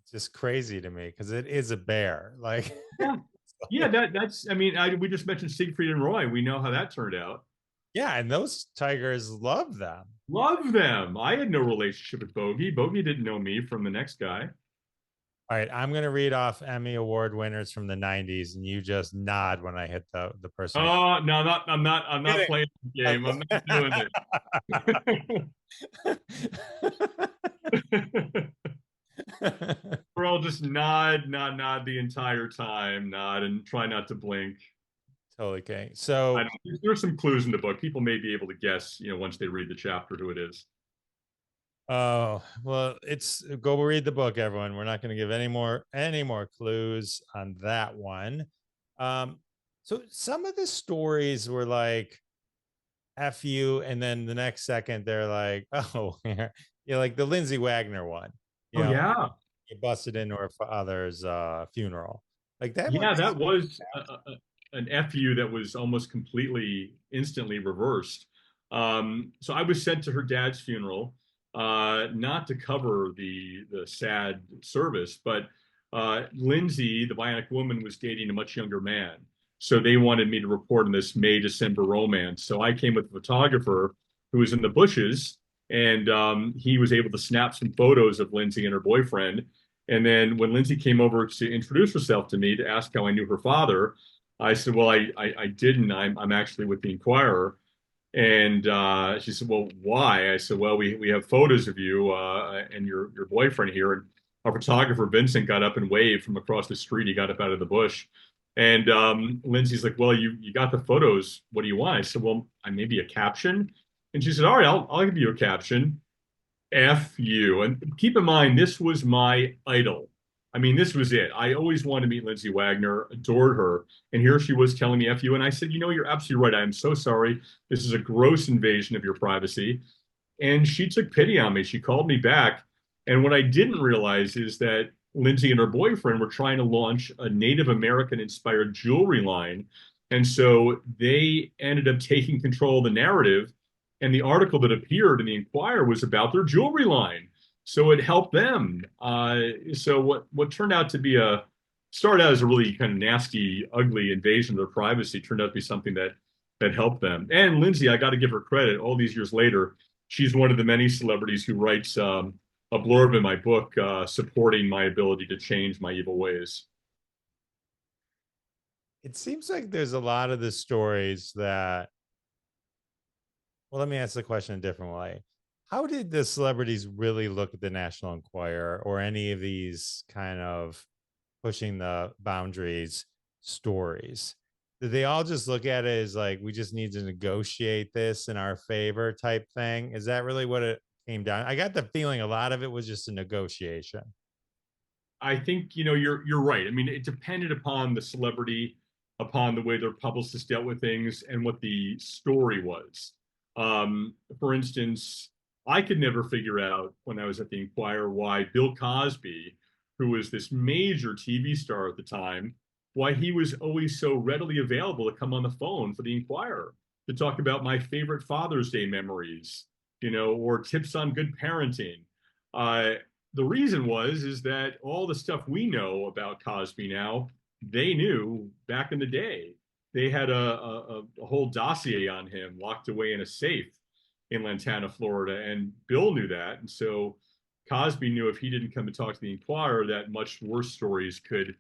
[SPEAKER 1] it's just crazy to me because it is a bear. Like,
[SPEAKER 2] Yeah. Yeah, that's, I mean, we just mentioned Siegfried and Roy. We know how that turned out.
[SPEAKER 1] yeah, and those tigers love them.
[SPEAKER 2] Love them. I had no relationship with Bogey. Bogey didn't know me from the next guy.
[SPEAKER 1] All right, I'm gonna read off Emmy Award winners from the '90s, and you just nod when I hit the person.
[SPEAKER 2] Oh, no, I'm not playing the game. I'm not doing it. Or I'll just nod the entire time, nod and try not to blink.
[SPEAKER 1] Totally kidding. So,
[SPEAKER 2] There's some clues in the book. People may be able to guess, once they read the chapter who it is.
[SPEAKER 1] oh well, it's go read the book, everyone. We're not going to give any more clues on that one. Um, so some of the stories were like "f you," and then the next second they're like, "Oh, yeah," like the Lindsay Wagner one. You
[SPEAKER 2] Oh
[SPEAKER 1] know,
[SPEAKER 2] yeah,
[SPEAKER 1] he busted into her father's funeral. Like that one.
[SPEAKER 2] yeah. That was an FU that was almost completely instantly reversed. So I was sent to her dad's funeral, not to cover the sad service, but Lindsay, the Bionic Woman, was dating a much younger man. So they wanted me to report on this May December romance. So I came with a photographer who was in the bushes, and he was able to snap some photos of Lindsay and her boyfriend. And then when Lindsay came over to introduce herself to me to ask how I knew her father, I said, "Well, I didn't. I'm actually with the Enquirer." And she said, "Well, why?" I said, "Well, we have photos of you and your boyfriend here." And our photographer Vincent got up and waved from across the street. He got up out of the bush, and Lindsay's like, "Well, you got the photos. What do you want?" I said, "Well, I maybe a caption." And she said, "All right, I'll give you a caption. F you." And keep in mind, this was my idol. I mean, this was it. I always wanted to meet Lindsay Wagner, adored her. And here she was telling me F you. And I said, you're absolutely right. I am so sorry. This is a gross invasion of your privacy. And she took pity on me. She called me back. And what I didn't realize is that Lindsay and her boyfriend were trying to launch a Native American inspired jewelry line. And so they ended up taking control of the narrative. And the article that appeared in the Enquirer was about their jewelry line. So it helped them. So what turned out to be started out as a really kind of nasty, ugly invasion of their privacy turned out to be something that helped them. And Lindsay, I got to give her credit. All these years later, she's one of the many celebrities who writes a blurb in my book supporting my ability to change my evil ways.
[SPEAKER 1] It seems like there's a lot of the stories that. Well, let me ask the question a different way. How did the celebrities really look at the National Enquirer or any of these kind of pushing the boundaries stories? Did they all just look at it as like we just need to negotiate this in our favor type thing? Is that really what it came down? I got the feeling a lot of it was just a negotiation.
[SPEAKER 2] I think you're right. I mean, it depended upon the celebrity, upon the way their publicist dealt with things, and what the story was. For instance, I could never figure out when I was at the Enquirer why Bill Cosby, who was this major TV star at the time, why he was always so readily available to come on the phone for the Enquirer to talk about my favorite Father's Day memories, or tips on good parenting. Uh, the reason is that all the stuff we know about Cosby now, they knew back in the day. they had a whole dossier on him locked away in a safe in Lantana, Florida, and Bill knew that, and so Cosby knew if he didn't come to talk to the Enquirer, that much worse stories could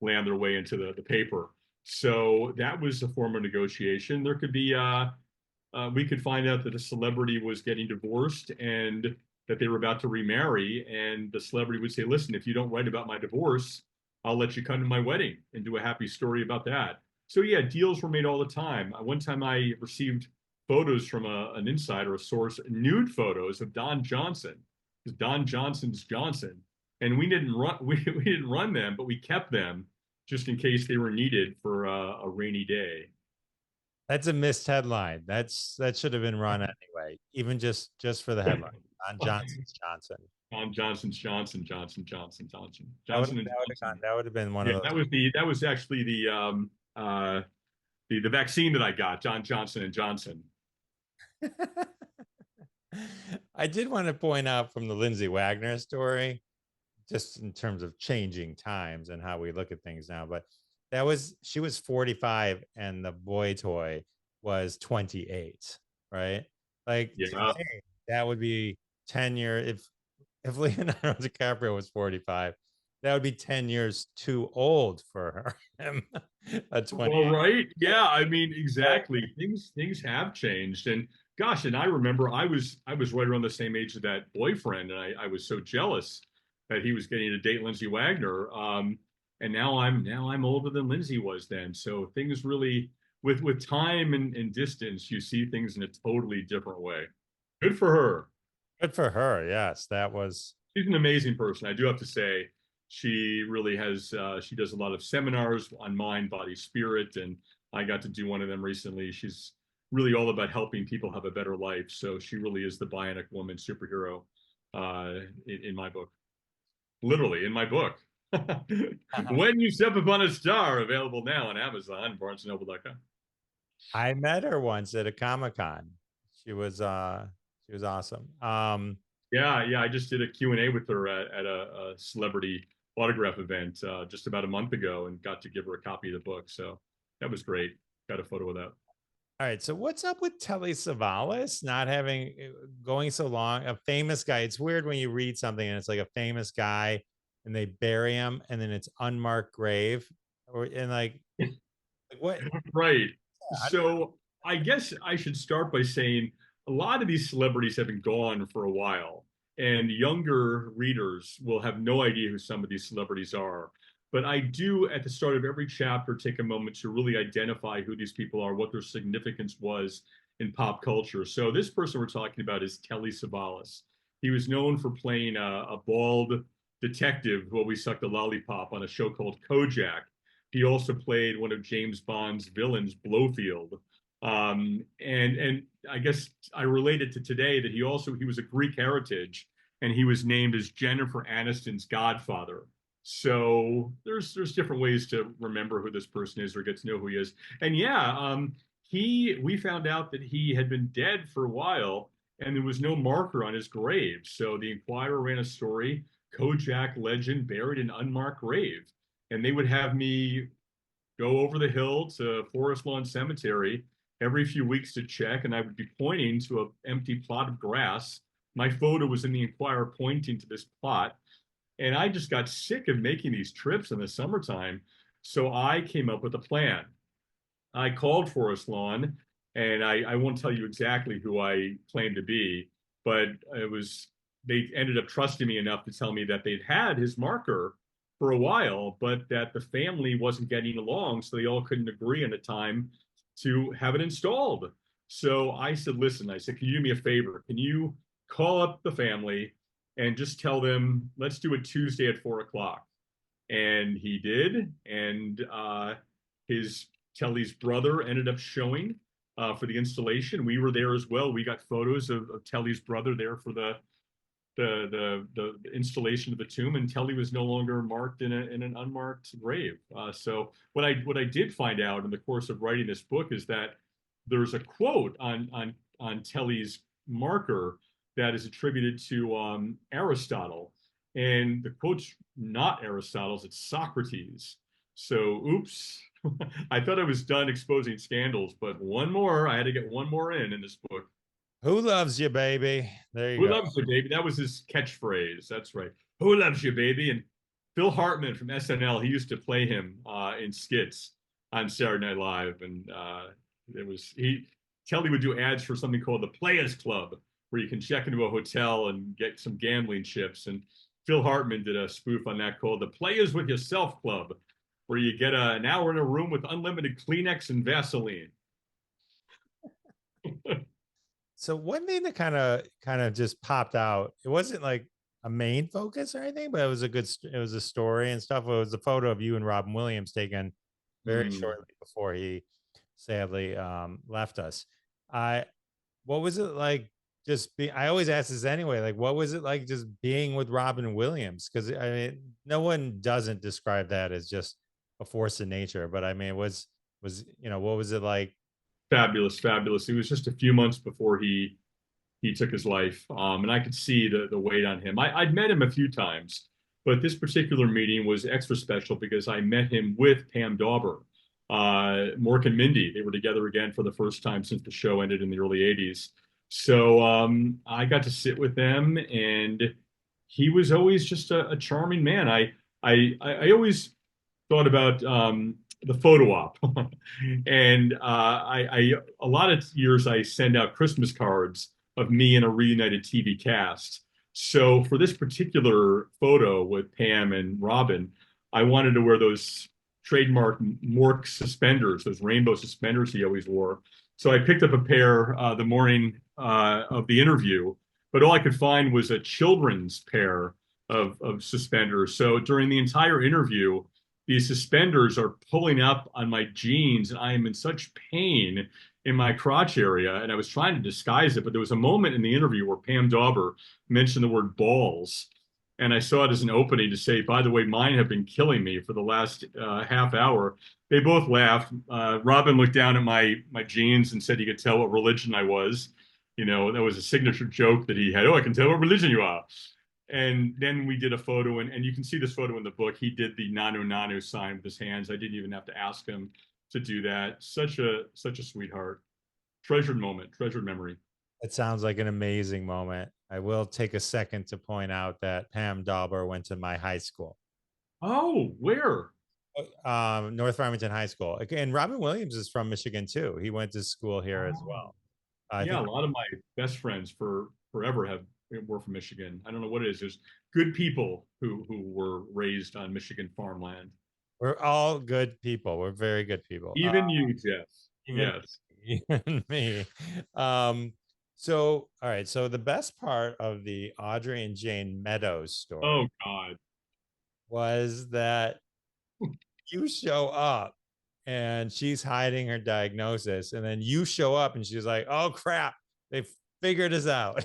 [SPEAKER 2] land their way into the paper. So that was a form of negotiation. There could be we could find out that a celebrity was getting divorced and that they were about to remarry, and the celebrity would say, "Listen, if you don't write about my divorce, I'll let you come to my wedding and do a happy story about that." So yeah, deals were made all the time. One time I received photos from an insider, a source, nude photos of Don Johnson, because Don Johnson's Johnson, and we didn't run we didn't run them, but we kept them just in case they were needed for a rainy day.
[SPEAKER 1] That's a missed headline. That should have been run anyway, even just for the headline. On Johnson's Johnson.
[SPEAKER 2] Don Johnson's Johnson,
[SPEAKER 1] That would
[SPEAKER 2] Johnson and
[SPEAKER 1] have gone.
[SPEAKER 2] Johnson.
[SPEAKER 1] That would have been one
[SPEAKER 2] Yeah,
[SPEAKER 1] of those.
[SPEAKER 2] that was actually the vaccine that I got, John Johnson and Johnson.
[SPEAKER 1] I did want to point out from the Lindsay Wagner story, just in terms of changing times and how we look at things now, but she was 45 and the boy toy was 28, right? Like
[SPEAKER 2] Yeah.
[SPEAKER 1] today, that would be 10 years. If Leonardo DiCaprio was 45, that would be 10 years too old for him. A 20.
[SPEAKER 2] Well, right. Yeah, I mean, exactly. Things have changed. And gosh, and I remember I was right around the same age as that boyfriend, and I was so jealous that he was getting to date Lindsay Wagner. And now I'm older than Lindsay was then. So things really with time and distance, you see things in a totally different way. Good for her.
[SPEAKER 1] Good for her. Yes, that was.
[SPEAKER 2] She's an amazing person. I do have to say, she really has. She does a lot of seminars on mind, body, spirit, and I got to do one of them recently. She's really all about helping people have a better life. So she really is the bionic woman superhero in my book. Literally in my book. When You Step Upon a Star, available now on Amazon, BarnesandNoble.com.
[SPEAKER 1] I met her once at a Comic-Con. She was awesome.
[SPEAKER 2] Yeah. I just did a Q&A with her at a celebrity autograph event just about a month ago and got to give her a copy of the book. So that was great. Got a photo of that.
[SPEAKER 1] All right. So what's up with Telly Savalas not having going so long? A famous guy. It's weird when you read something and it's like a famous guy and they bury him and then it's unmarked grave like what?
[SPEAKER 2] Right. So I guess I should start by saying a lot of these celebrities have been gone for a while, and younger readers will have no idea who some of these celebrities are. But I do, at the start of every chapter, take a moment to really identify who these people are, what their significance was in pop culture. So this person we're talking about is Telly Savalas. He was known for playing a bald detective who always sucked a lollipop on a show called Kojak. He also played one of James Bond's villains, Blofeld. And I guess I related to today that he was a Greek heritage, and he was named as Jennifer Aniston's godfather. So there's different ways to remember who this person is or get to know who he is. And yeah, we found out that he had been dead for a while, and there was no marker on his grave. So the Enquirer ran a story, Kojak legend buried in unmarked grave. And they would have me go over the hill to Forest Lawn Cemetery every few weeks to check, and I would be pointing to an empty plot of grass. My photo was in the Enquirer pointing to this plot, and I just got sick of making these trips in the summertime. So I came up with a plan. I called Forest Lawn, and I won't tell you exactly who I claimed to be, but they ended up trusting me enough to tell me that they'd had his marker for a while, but that the family wasn't getting along, so they all couldn't agree on a time to have it installed. So I said, listen, can you do me a favor? Can you call up the family and just tell them, let's do it Tuesday at 4:00? And he did. And Telly's brother ended up showing for the installation. We were there as well. We got photos of Telly's brother there for the installation of the tomb, and Telly was no longer marked in an unmarked grave. So what I did find out in the course of writing this book is that there's a quote on Telly's marker that is attributed to Aristotle, and the quote's not Aristotle's; it's Socrates. So, oops. I thought I was done exposing scandals, but one more. I had to get one more in this book.
[SPEAKER 1] Who loves you, baby? There you
[SPEAKER 2] Who
[SPEAKER 1] go.
[SPEAKER 2] loves you, baby? That was his catchphrase. That's right. Who loves you, baby? And Phil Hartman from SNL, he used to play him in skits on Saturday Night Live, and it was Kelly would do ads for something called the Players Club, where you can check into a hotel and get some gambling chips. And Phil Hartman did a spoof on that called the Players with Yourself Club, where you get an hour in a room with unlimited Kleenex and Vaseline.
[SPEAKER 1] So one thing that kind of just popped out, it wasn't like a main focus or anything, but it was it was a story and stuff. It was a photo of you and Robin Williams taken very
[SPEAKER 2] Mm.
[SPEAKER 1] shortly before he sadly left us. I What was it like just be I always ask this anyway, like what was it like just being with Robin Williams? Because I mean, no one doesn't describe that as just a force of nature, but I mean, what was it like?
[SPEAKER 2] Fabulous, fabulous. It was just a few months before he took his life, and I could see the weight on him. I'd met him a few times, but this particular meeting was extra special because I met him with Pam Dauber, Mork and Mindy. They were together again for the first time since the show ended in the early '80s. So I got to sit with them, and he was always just a charming man. I always thought about the photo op, and a lot of years I send out Christmas cards of me and a reunited TV cast. So for this particular photo with Pam and Robin, I wanted to wear those trademark Mork suspenders, those rainbow suspenders he always wore. So I picked up a pair the morning of the interview, but all I could find was a children's pair of suspenders. So during the entire interview, these suspenders are pulling up on my jeans, and I am in such pain in my crotch area. And I was trying to disguise it, but there was a moment in the interview where Pam Dauber mentioned the word balls. And I saw it as an opening to say, by the way, mine have been killing me for the last half hour. They both laughed. Robin looked down at my jeans and said he could tell what religion I was. You know, that was a signature joke that he had. Oh, I can tell what religion you are. And then we did a photo, and you can see this photo in the book. He did the Nanu Nanu sign with his hands. I didn't even have to ask him to do that. Such a sweetheart. Treasured moment, treasured memory.
[SPEAKER 1] It sounds like an amazing moment. I will take a second to point out that Pam Dauber went to my high school,
[SPEAKER 2] Oh, where?
[SPEAKER 1] North Farmington High School. And Robin Williams is from Michigan too. He went to school here as
[SPEAKER 2] Oh.
[SPEAKER 1] well. I
[SPEAKER 2] Yeah, a
[SPEAKER 1] think
[SPEAKER 2] lot of my best friends for forever have were from Michigan. I don't know what it is. There's good people who were raised on Michigan farmland.
[SPEAKER 1] we're all good people. We're very good people.
[SPEAKER 2] Even you, Jeff.
[SPEAKER 1] Even
[SPEAKER 2] Yes.
[SPEAKER 1] even me. Um, so all right. So the best part of the Audrey and Jane Meadows story
[SPEAKER 2] Oh God.
[SPEAKER 1] was that you show up and she's hiding her diagnosis, and then you show up and she's like, "Oh crap, they figured us out."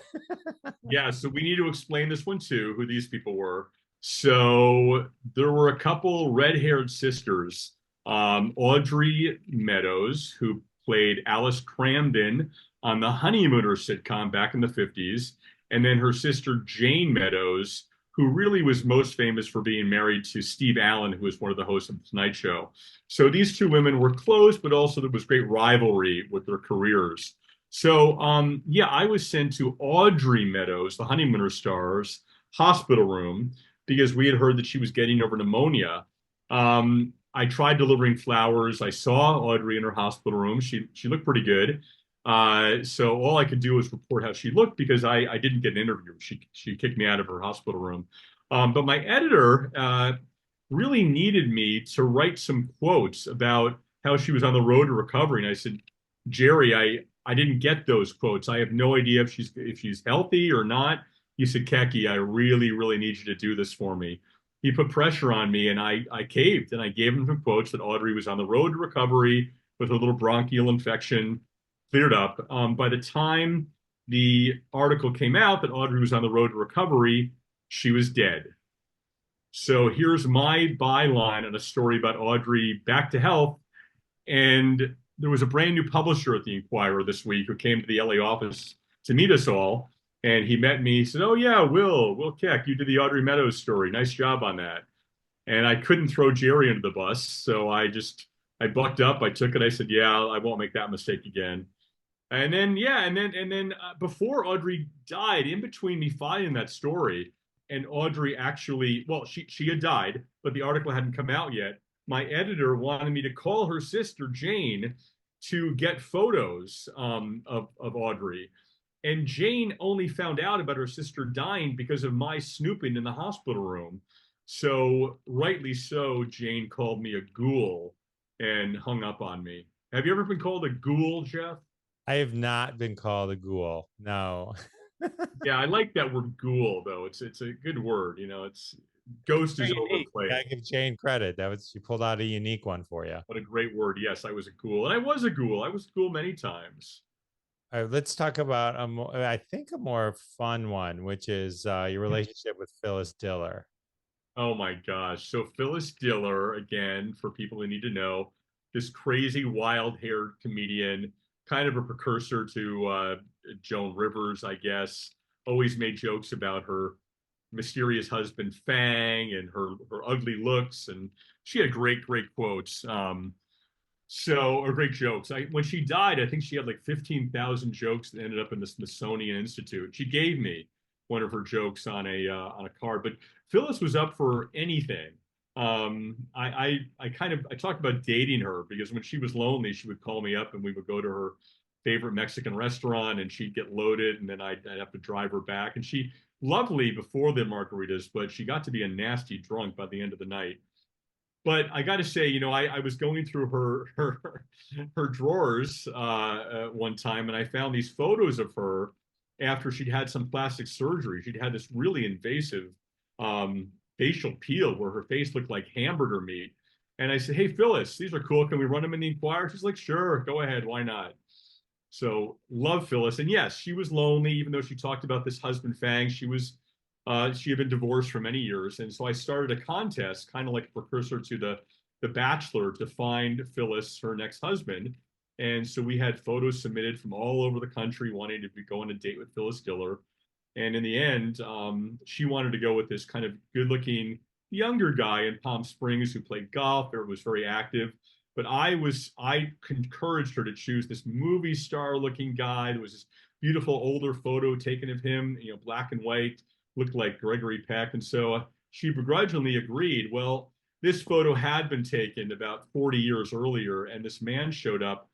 [SPEAKER 2] Yeah, so we need to explain this one too, who these people were. So there were a couple red-haired sisters, Audrey Meadows, who played Alice Cramden on the Honeymooner sitcom back in the 50s, and then her sister Jane Meadows, who really was most famous for being married to Steve Allen, who was one of the hosts of The Tonight Show. So these two women were close, but also there was great rivalry with their careers. So, yeah, I was sent to Audrey Meadows, the Honeymooner star's hospital room because we had heard that she was getting over pneumonia. I tried delivering flowers. I saw Audrey in her hospital room. She looked pretty good. So all I could do was report how she looked because I didn't get an interview. She kicked me out of her hospital room. But my editor really needed me to write some quotes about how she was on the road to recovery. And I said, Jerry, I didn't get those quotes. I have no idea if she's healthy or not. He said, Kecky, I really, really need you to do this for me. He put pressure on me, and I caved, and I gave him some quotes that Audrey was on the road to recovery with her little bronchial infection cleared up. By the time the article came out that Audrey was on the road to recovery, she was dead. So here's my byline on a story about Audrey back to health. And there was a brand new publisher at the Enquirer this week who came to the LA office to meet us all. And he met me. He said, "Oh yeah, Will Keck, you did the Audrey Meadows story. Nice job on that." and I couldn't throw Jerry under the bus. So I bucked up, I took it, I said, yeah, I won't make that mistake again. And then, yeah, before Audrey died, in between me finding that story and Audrey actually, well, she had died, but the article hadn't come out yet. My editor wanted me to call her sister Jane to get photos of Audrey. And Jane only found out about her sister dying because of my snooping in the hospital room. So, rightly so, Jane called me a ghoul and hung up on me. Have you ever been called a ghoul, Jeff?
[SPEAKER 1] I have not been called a ghoul. No.
[SPEAKER 2] Yeah, I like that word ghoul though. It's a good word. You know, it's ghost is
[SPEAKER 1] Very unique.
[SPEAKER 2] overplayed.
[SPEAKER 1] Gotta give Jane credit. That was, she pulled out a unique one for you.
[SPEAKER 2] What a great word. Yes, I was a ghoul. And I was a ghoul. I was a ghoul many times.
[SPEAKER 1] All right, let's talk about a more, I think a more fun one, which is your relationship with Phyllis Diller.
[SPEAKER 2] Oh my gosh. So Phyllis Diller, again, for people who need to know, this crazy wild-haired comedian, kind of a precursor to Joan Rivers, I guess, always made jokes about her mysterious husband Fang and her ugly looks, and she had great quotes. Or great jokes. When she died, I think she had like 15,000 jokes that ended up in the Smithsonian Institute. She gave me one of her jokes on a card, but Phyllis was up for anything. I talked about dating her because when she was lonely, she would call me up and we would go to her favorite Mexican restaurant and she'd get loaded and then I'd have to drive her back. And she lovely before the margaritas, but she got to be a nasty drunk by the end of the night. But I got to say, I was going through her drawers one time, and I found these photos of her after she'd had some plastic surgery. She'd had this really invasive facial peel where her face looked like hamburger meat. And I said, "Hey, Phyllis, these are cool. Can we run them in the Enquirer?" She's like, "Sure, go ahead. Why not?" So love Phyllis. And yes, she was lonely, even though she talked about this husband Fang. She had been divorced for many years. And so I started a contest, kind of like a precursor to the Bachelor, to find Phyllis her next husband. And so we had photos submitted from all over the country wanting to go on a date with Phyllis Diller. And in the end, she wanted to go with this kind of good looking younger guy in Palm Springs who played golf or was very active. But I encouraged her to choose this movie star looking guy. There was this beautiful older photo taken of him, black and white, looked like Gregory Peck. And so she begrudgingly agreed. Well, this photo had been taken about 40 years earlier, and this man showed up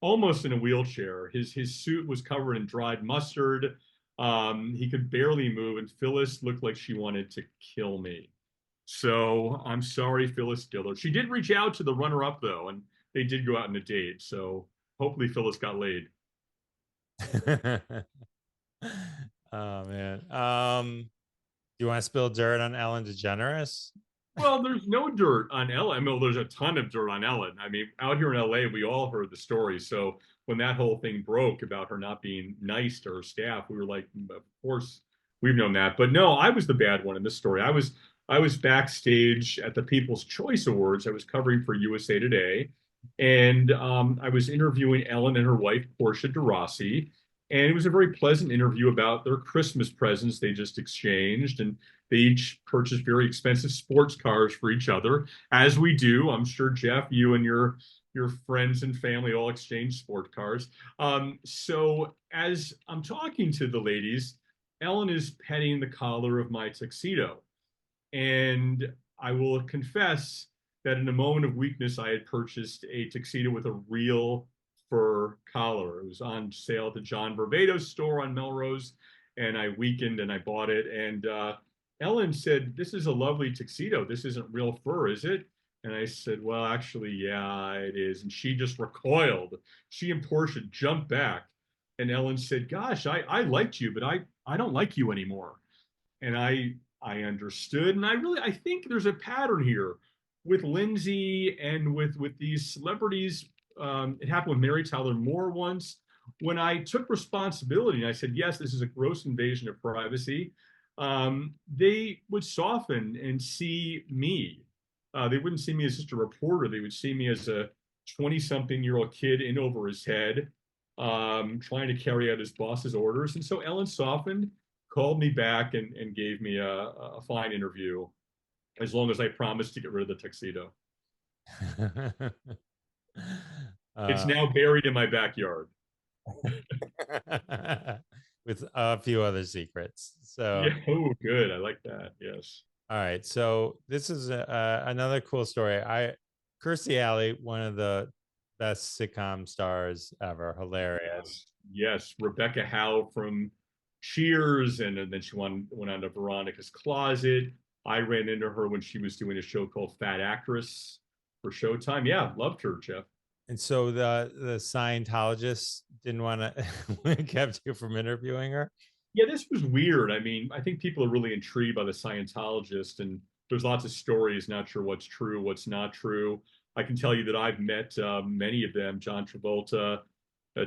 [SPEAKER 2] almost in a wheelchair. His suit was covered in dried mustard. He could barely move, and Phyllis looked like she wanted to kill me. So I'm sorry, Phyllis Diller. She did reach out to the runner-up though, and they did go out on a date. So hopefully Phyllis got laid.
[SPEAKER 1] Oh man. Do you want to spill dirt on Ellen DeGeneres?
[SPEAKER 2] Well, there's no dirt on Ellen. I mean, there's a ton of dirt on Ellen. I mean, out here in LA, we all heard the story. So when that whole thing broke about her not being nice to her staff, we were like, of course, we've known that. But no, I was the bad one in this story. I was backstage at the People's Choice Awards. I was covering for USA Today, and I was interviewing Ellen and her wife Portia de Rossi. And it was a very pleasant interview about their Christmas presents they just exchanged, and they each purchased very expensive sports cars for each other, as we do. I'm sure, Jeff, you and your friends and family all exchange sport cars. So as I'm talking to the ladies, Ellen is petting the collar of my tuxedo. And I will confess that in a moment of weakness, I had purchased a tuxedo with a real fur collar. It was on sale at the John Varvatos store on Melrose, and I weakened and I bought it. And Ellen said, "This is a lovely tuxedo. This isn't real fur, is it?" And I said, "Well, actually, yeah, it is." And she just recoiled. She and Portia jumped back. And Ellen said, "Gosh, I liked you, but I don't like you anymore." And I understood, and I think there's a pattern here with Lindsay and with these celebrities. It happened with Mary Tyler Moore once. When I took responsibility and I said, yes, this is a gross invasion of privacy, they would soften and see me. They wouldn't see me as just a reporter. They would see me as a 20-something-year-old kid in over his head, trying to carry out his boss's orders. And so Ellen softened, called me back, and gave me a fine interview. as long as I promise to get rid of the tuxedo. It's
[SPEAKER 1] uh,
[SPEAKER 2] now buried in my backyard.
[SPEAKER 1] with a few other secrets. So,
[SPEAKER 2] Yeah. Oh, good. I like that. Yes.
[SPEAKER 1] all right. So this is another cool story. Kirstie Alley, one of the best sitcom stars ever, hilarious.
[SPEAKER 2] Yes. Rebecca Howe from Cheers, and then she went on to Veronica's Closet. I ran into her when she was doing a show called Fat Actress for Showtime. Yeah, loved her, Jeff.
[SPEAKER 1] And so the Scientologist didn't want to kept you from interviewing her.
[SPEAKER 2] Yeah, this was weird. I mean, I think people are really intrigued by the Scientologist, and there's lots of stories, not sure what's true, what's not true. I can tell you that I've met many of them, John Travolta,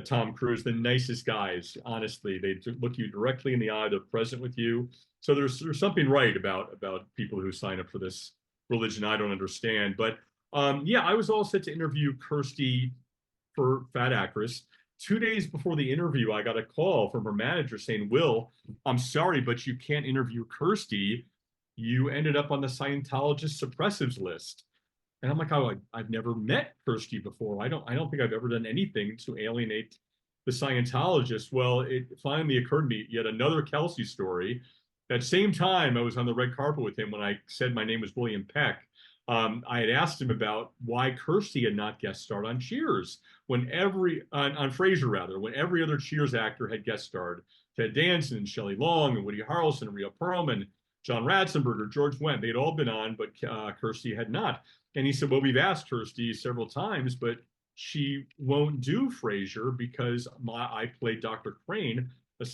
[SPEAKER 2] Tom Cruise, the nicest guys, honestly. They look you directly in the eye, they're present with you. So there's something right about people who sign up for this religion I don't understand. But yeah, I was all set to interview Kirstie for Fat Actress. 2 days before the interview, I got a call from her manager saying, Will, I'm sorry, but you can't interview Kirstie. You ended up on the Scientologist suppressives list. And I'm like, oh, I've never met Kirstie before. I don't think I've ever done anything to alienate the Scientologist. Well, it finally occurred to me yet another Kelsey story. That same time, I was on the red carpet with him when I said my name was William Peck. I had asked him about why Kirstie had not guest starred on Cheers when on Frasier rather, when every other Cheers actor had guest starred. Ted Danson, Shelley Long, and Woody Harrelson, Rhea Perlman, John Ratzenberger, George Wendt. They had all been on, but Kirstie had not. And he said, well, we've asked Kirstie several times, but she won't do Frasier because I played Dr. Crane, a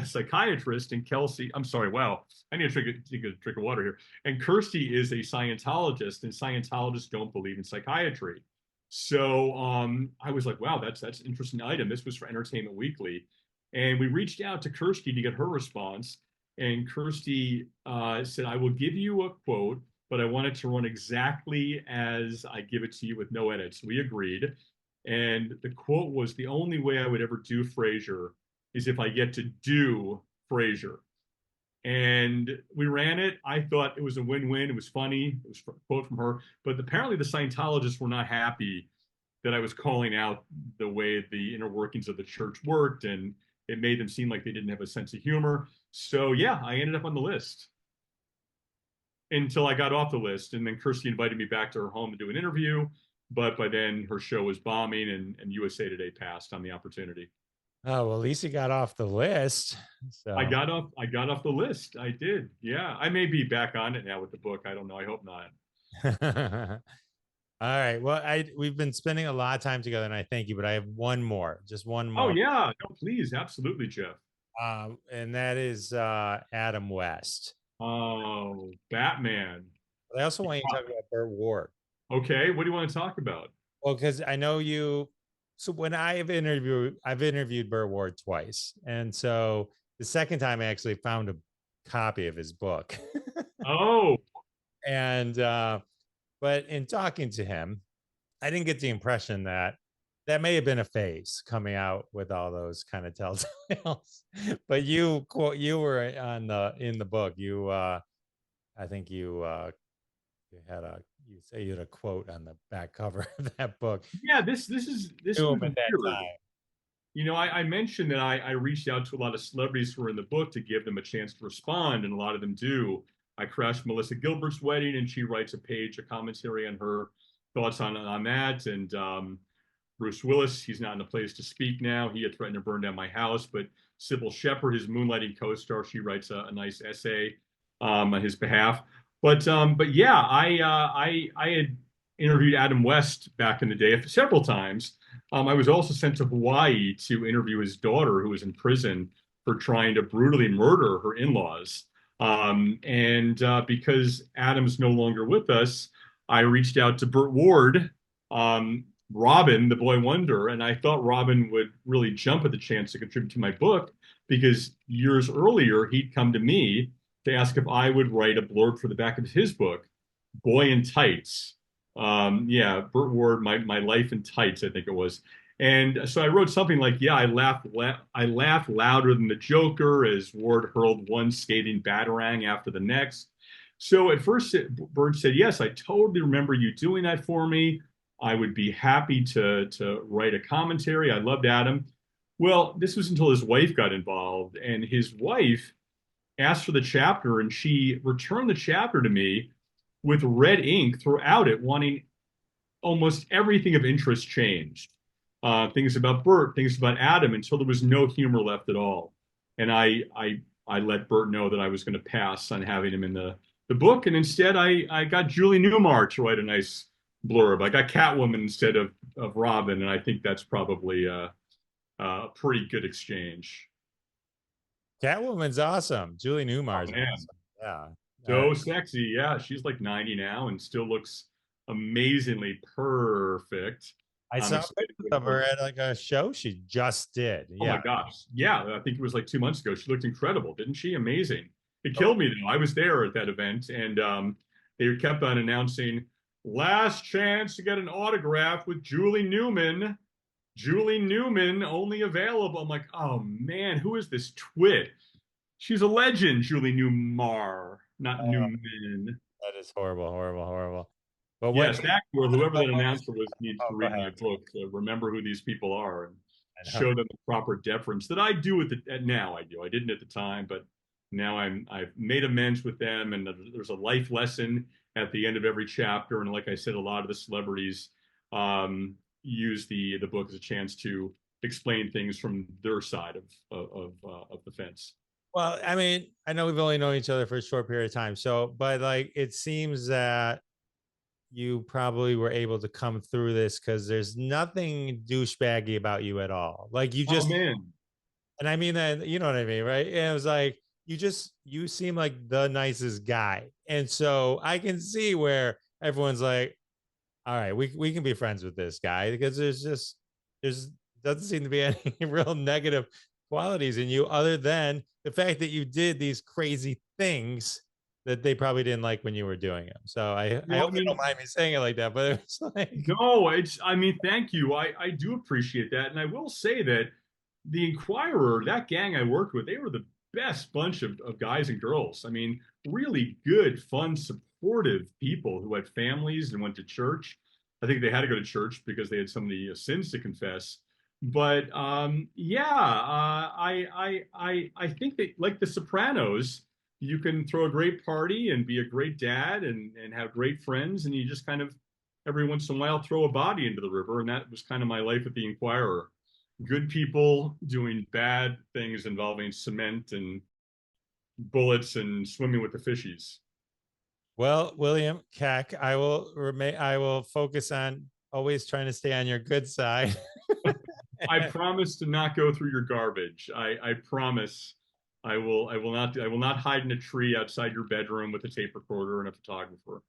[SPEAKER 2] psychiatrist, and Kelsey, I'm sorry, wow, I need to take a drink of water here. And Kirstie is a Scientologist, and Scientologists don't believe in psychiatry. So I was like, wow, that's an interesting item. This was for Entertainment Weekly. And we reached out to Kirstie to get her response. And Kirstie said, I will give you a quote, but I want it to run exactly as I give it to you with no edits. We agreed. And the quote was, the only way I would ever do Frasier is if I get to do Frasier. And we ran it. I thought it was a win-win. It was funny. It was a quote from her. But apparently the Scientologists were not happy that I was calling out the way the inner workings of the church worked, and it made them seem like they didn't have a sense of humor. So yeah, I ended up on the list until I got off the list. And then Kirstie invited me back to her home to do an interview. But by then her show was bombing, and USA Today passed on the opportunity.
[SPEAKER 1] Oh, well, at least you got off the list. So
[SPEAKER 2] I got off the list. I did. Yeah. I may be back on it now with the book. I don't know. I hope not.
[SPEAKER 1] all right. Well, we've been spending a lot of time together, and I thank you, but I have one more, just one
[SPEAKER 2] Oh
[SPEAKER 1] more.
[SPEAKER 2] yeah. No, please. Absolutely, Jeff.
[SPEAKER 1] And that is Adam West.
[SPEAKER 2] Oh, Batman.
[SPEAKER 1] But I also want you to talk about Burt Ward.
[SPEAKER 2] Okay. What do you want to talk about?
[SPEAKER 1] Well, because I know you. So when I've interviewed Burt Ward twice, and so the second time I actually found a copy of his book.
[SPEAKER 2] Oh,
[SPEAKER 1] And but in talking to him, I didn't get the impression that that may have been a phase coming out with all those kind of telltales. But you were on the in the book. I think you had you had a quote on the back cover of that book.
[SPEAKER 2] yeah. This
[SPEAKER 1] To
[SPEAKER 2] was
[SPEAKER 1] him at that
[SPEAKER 2] weird.
[SPEAKER 1] time.
[SPEAKER 2] You know, I mentioned that I reached out to a lot of celebrities who were in the book to give them a chance to respond, and a lot of them do. I crashed Melissa Gilbert's wedding, and she writes a commentary on her thoughts on that. And Bruce Willis, he's not in a place to speak now. He had threatened to burn down my house, but Sybil Shepherd, his moonlighting co-star, she writes a nice essay on his behalf. But yeah, I had interviewed Adam West back in the day several times. I was also sent to Hawaii to interview his daughter, who was in prison for trying to brutally murder her in-laws. And because Adam's no longer with us, I reached out to Burt Ward, Robin, the boy wonder, and I thought Robin would really jump at the chance to contribute to my book because years earlier he'd come to me to ask if I would write a blurb for the back of his book, Boy in Tights. Yeah, Burt Ward, my life in tights, I think it was. And so I wrote something like, yeah, I laughed louder than the Joker as Ward hurled one scathing batarang after the next. So at first, Burt said, "Yes, I totally remember you doing that for me. I would be happy to write a commentary. I loved Adam." Well, this was until his wife got involved, and his wife asked for the chapter, and she returned the chapter to me with red ink throughout it, wanting almost everything of interest changed. Things about Burt, things about Adam, until there was no humor left at all. And I let Burt know that I was going to pass on having him in the book, and instead I got Julie Newmar to write a nice blurb. I got Catwoman instead of Robin, and I think that's probably a pretty good exchange.
[SPEAKER 1] Catwoman's awesome. Julie
[SPEAKER 2] Oh
[SPEAKER 1] Newmar's
[SPEAKER 2] man,
[SPEAKER 1] awesome. Yeah.
[SPEAKER 2] so sexy. Yeah, she's like 90 now and still looks amazingly perfect.
[SPEAKER 1] I
[SPEAKER 2] I'm
[SPEAKER 1] saw
[SPEAKER 2] excited
[SPEAKER 1] pictures
[SPEAKER 2] for
[SPEAKER 1] of her
[SPEAKER 2] her.
[SPEAKER 1] at like a show she just did.
[SPEAKER 2] Oh my
[SPEAKER 1] Yeah.
[SPEAKER 2] gosh. Yeah, I think it was like 2 months ago. She looked incredible, didn't she? Amazing. It
[SPEAKER 1] Oh,
[SPEAKER 2] killed me though. I was there at that event, and they kept on announcing last chance to get an autograph with Julie Newman. Julie Newman only available. I'm like, oh man, who is this twit? She's a legend, Julie Newmar, not Newman.
[SPEAKER 1] that is horrible, horrible, horrible. But what
[SPEAKER 2] Yes, that or whoever that announcer was needs
[SPEAKER 1] oh,
[SPEAKER 2] to
[SPEAKER 1] go
[SPEAKER 2] read my
[SPEAKER 1] ahead.
[SPEAKER 2] book to remember who these people are and
[SPEAKER 1] I know.
[SPEAKER 2] show them the proper deference that I do at now. I do. I didn't at the time, but now I've made amends with them, and there's a life lesson at the end of every chapter. And like I said, a lot of the celebrities use the book as a chance to explain things from their side of the fence.
[SPEAKER 1] Well, I mean, I know we've only known each other for a short period of time. So, but like it seems that you probably were able to come through this because there's nothing douchebaggy about you at all. Like you
[SPEAKER 2] Oh
[SPEAKER 1] just,
[SPEAKER 2] man,
[SPEAKER 1] and I mean that, you know what I mean, right? And it was like you seem like the nicest guy. And so I can see where everyone's like, all right, we can be friends with this guy because there's doesn't seem to be any real negative qualities in you other than the fact that you did these crazy things that they probably didn't like when you were doing them. So I
[SPEAKER 2] well,
[SPEAKER 1] hope
[SPEAKER 2] I
[SPEAKER 1] you don't
[SPEAKER 2] mean,
[SPEAKER 1] mind me saying it like that, but it's like
[SPEAKER 2] no, I mean, thank you. I do appreciate that. And I will say that the Enquirer, that gang I worked with, they were the best bunch of guys and girls. I mean, really good, fun, supportive people who had families and went to church. I think they had to go to church because they had so many sins to confess. But yeah, I think that like The Sopranos, you can throw a great party and be a great dad and have great friends, and you just kind of every once in a while throw a body into the river. And that was kind of my life at the Enquirer. Good people doing bad things involving cement and bullets and swimming with the fishies.
[SPEAKER 1] well, William Keck, I will focus on always trying to stay on your good side.
[SPEAKER 2] I promise to not go through your garbage. I promise I will not hide in a tree outside your bedroom with a tape recorder and a photographer.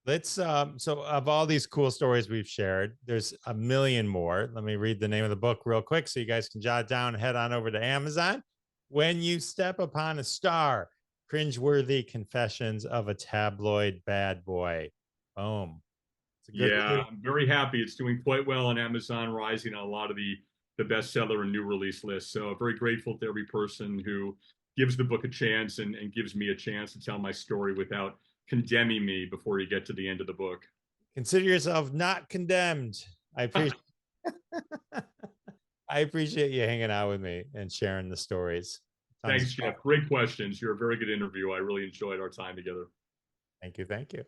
[SPEAKER 1] Let's so of all these cool stories we've shared, there's a million more. Let me read the name of the book real quick so you guys can jot it down and head on over to Amazon. When You Step Upon a Star, Cringe-Worthy Confessions of a Tabloid Bad Boy. Boom. It's a good
[SPEAKER 2] Yeah,
[SPEAKER 1] read.
[SPEAKER 2] I'm very happy. It's doing quite well on Amazon, rising on a lot of the bestseller and new release lists. So very grateful to every person who gives the book a chance and gives me a chance to tell my story without condemning me before you get to the end of the book.
[SPEAKER 1] Consider yourself not condemned. I appreciate I appreciate you hanging out with me and sharing the stories. Tons of
[SPEAKER 2] Thanks,
[SPEAKER 1] fun.
[SPEAKER 2] Jeff. Great questions. You're a very good interview. I really enjoyed our time together.
[SPEAKER 1] Thank you. Thank you.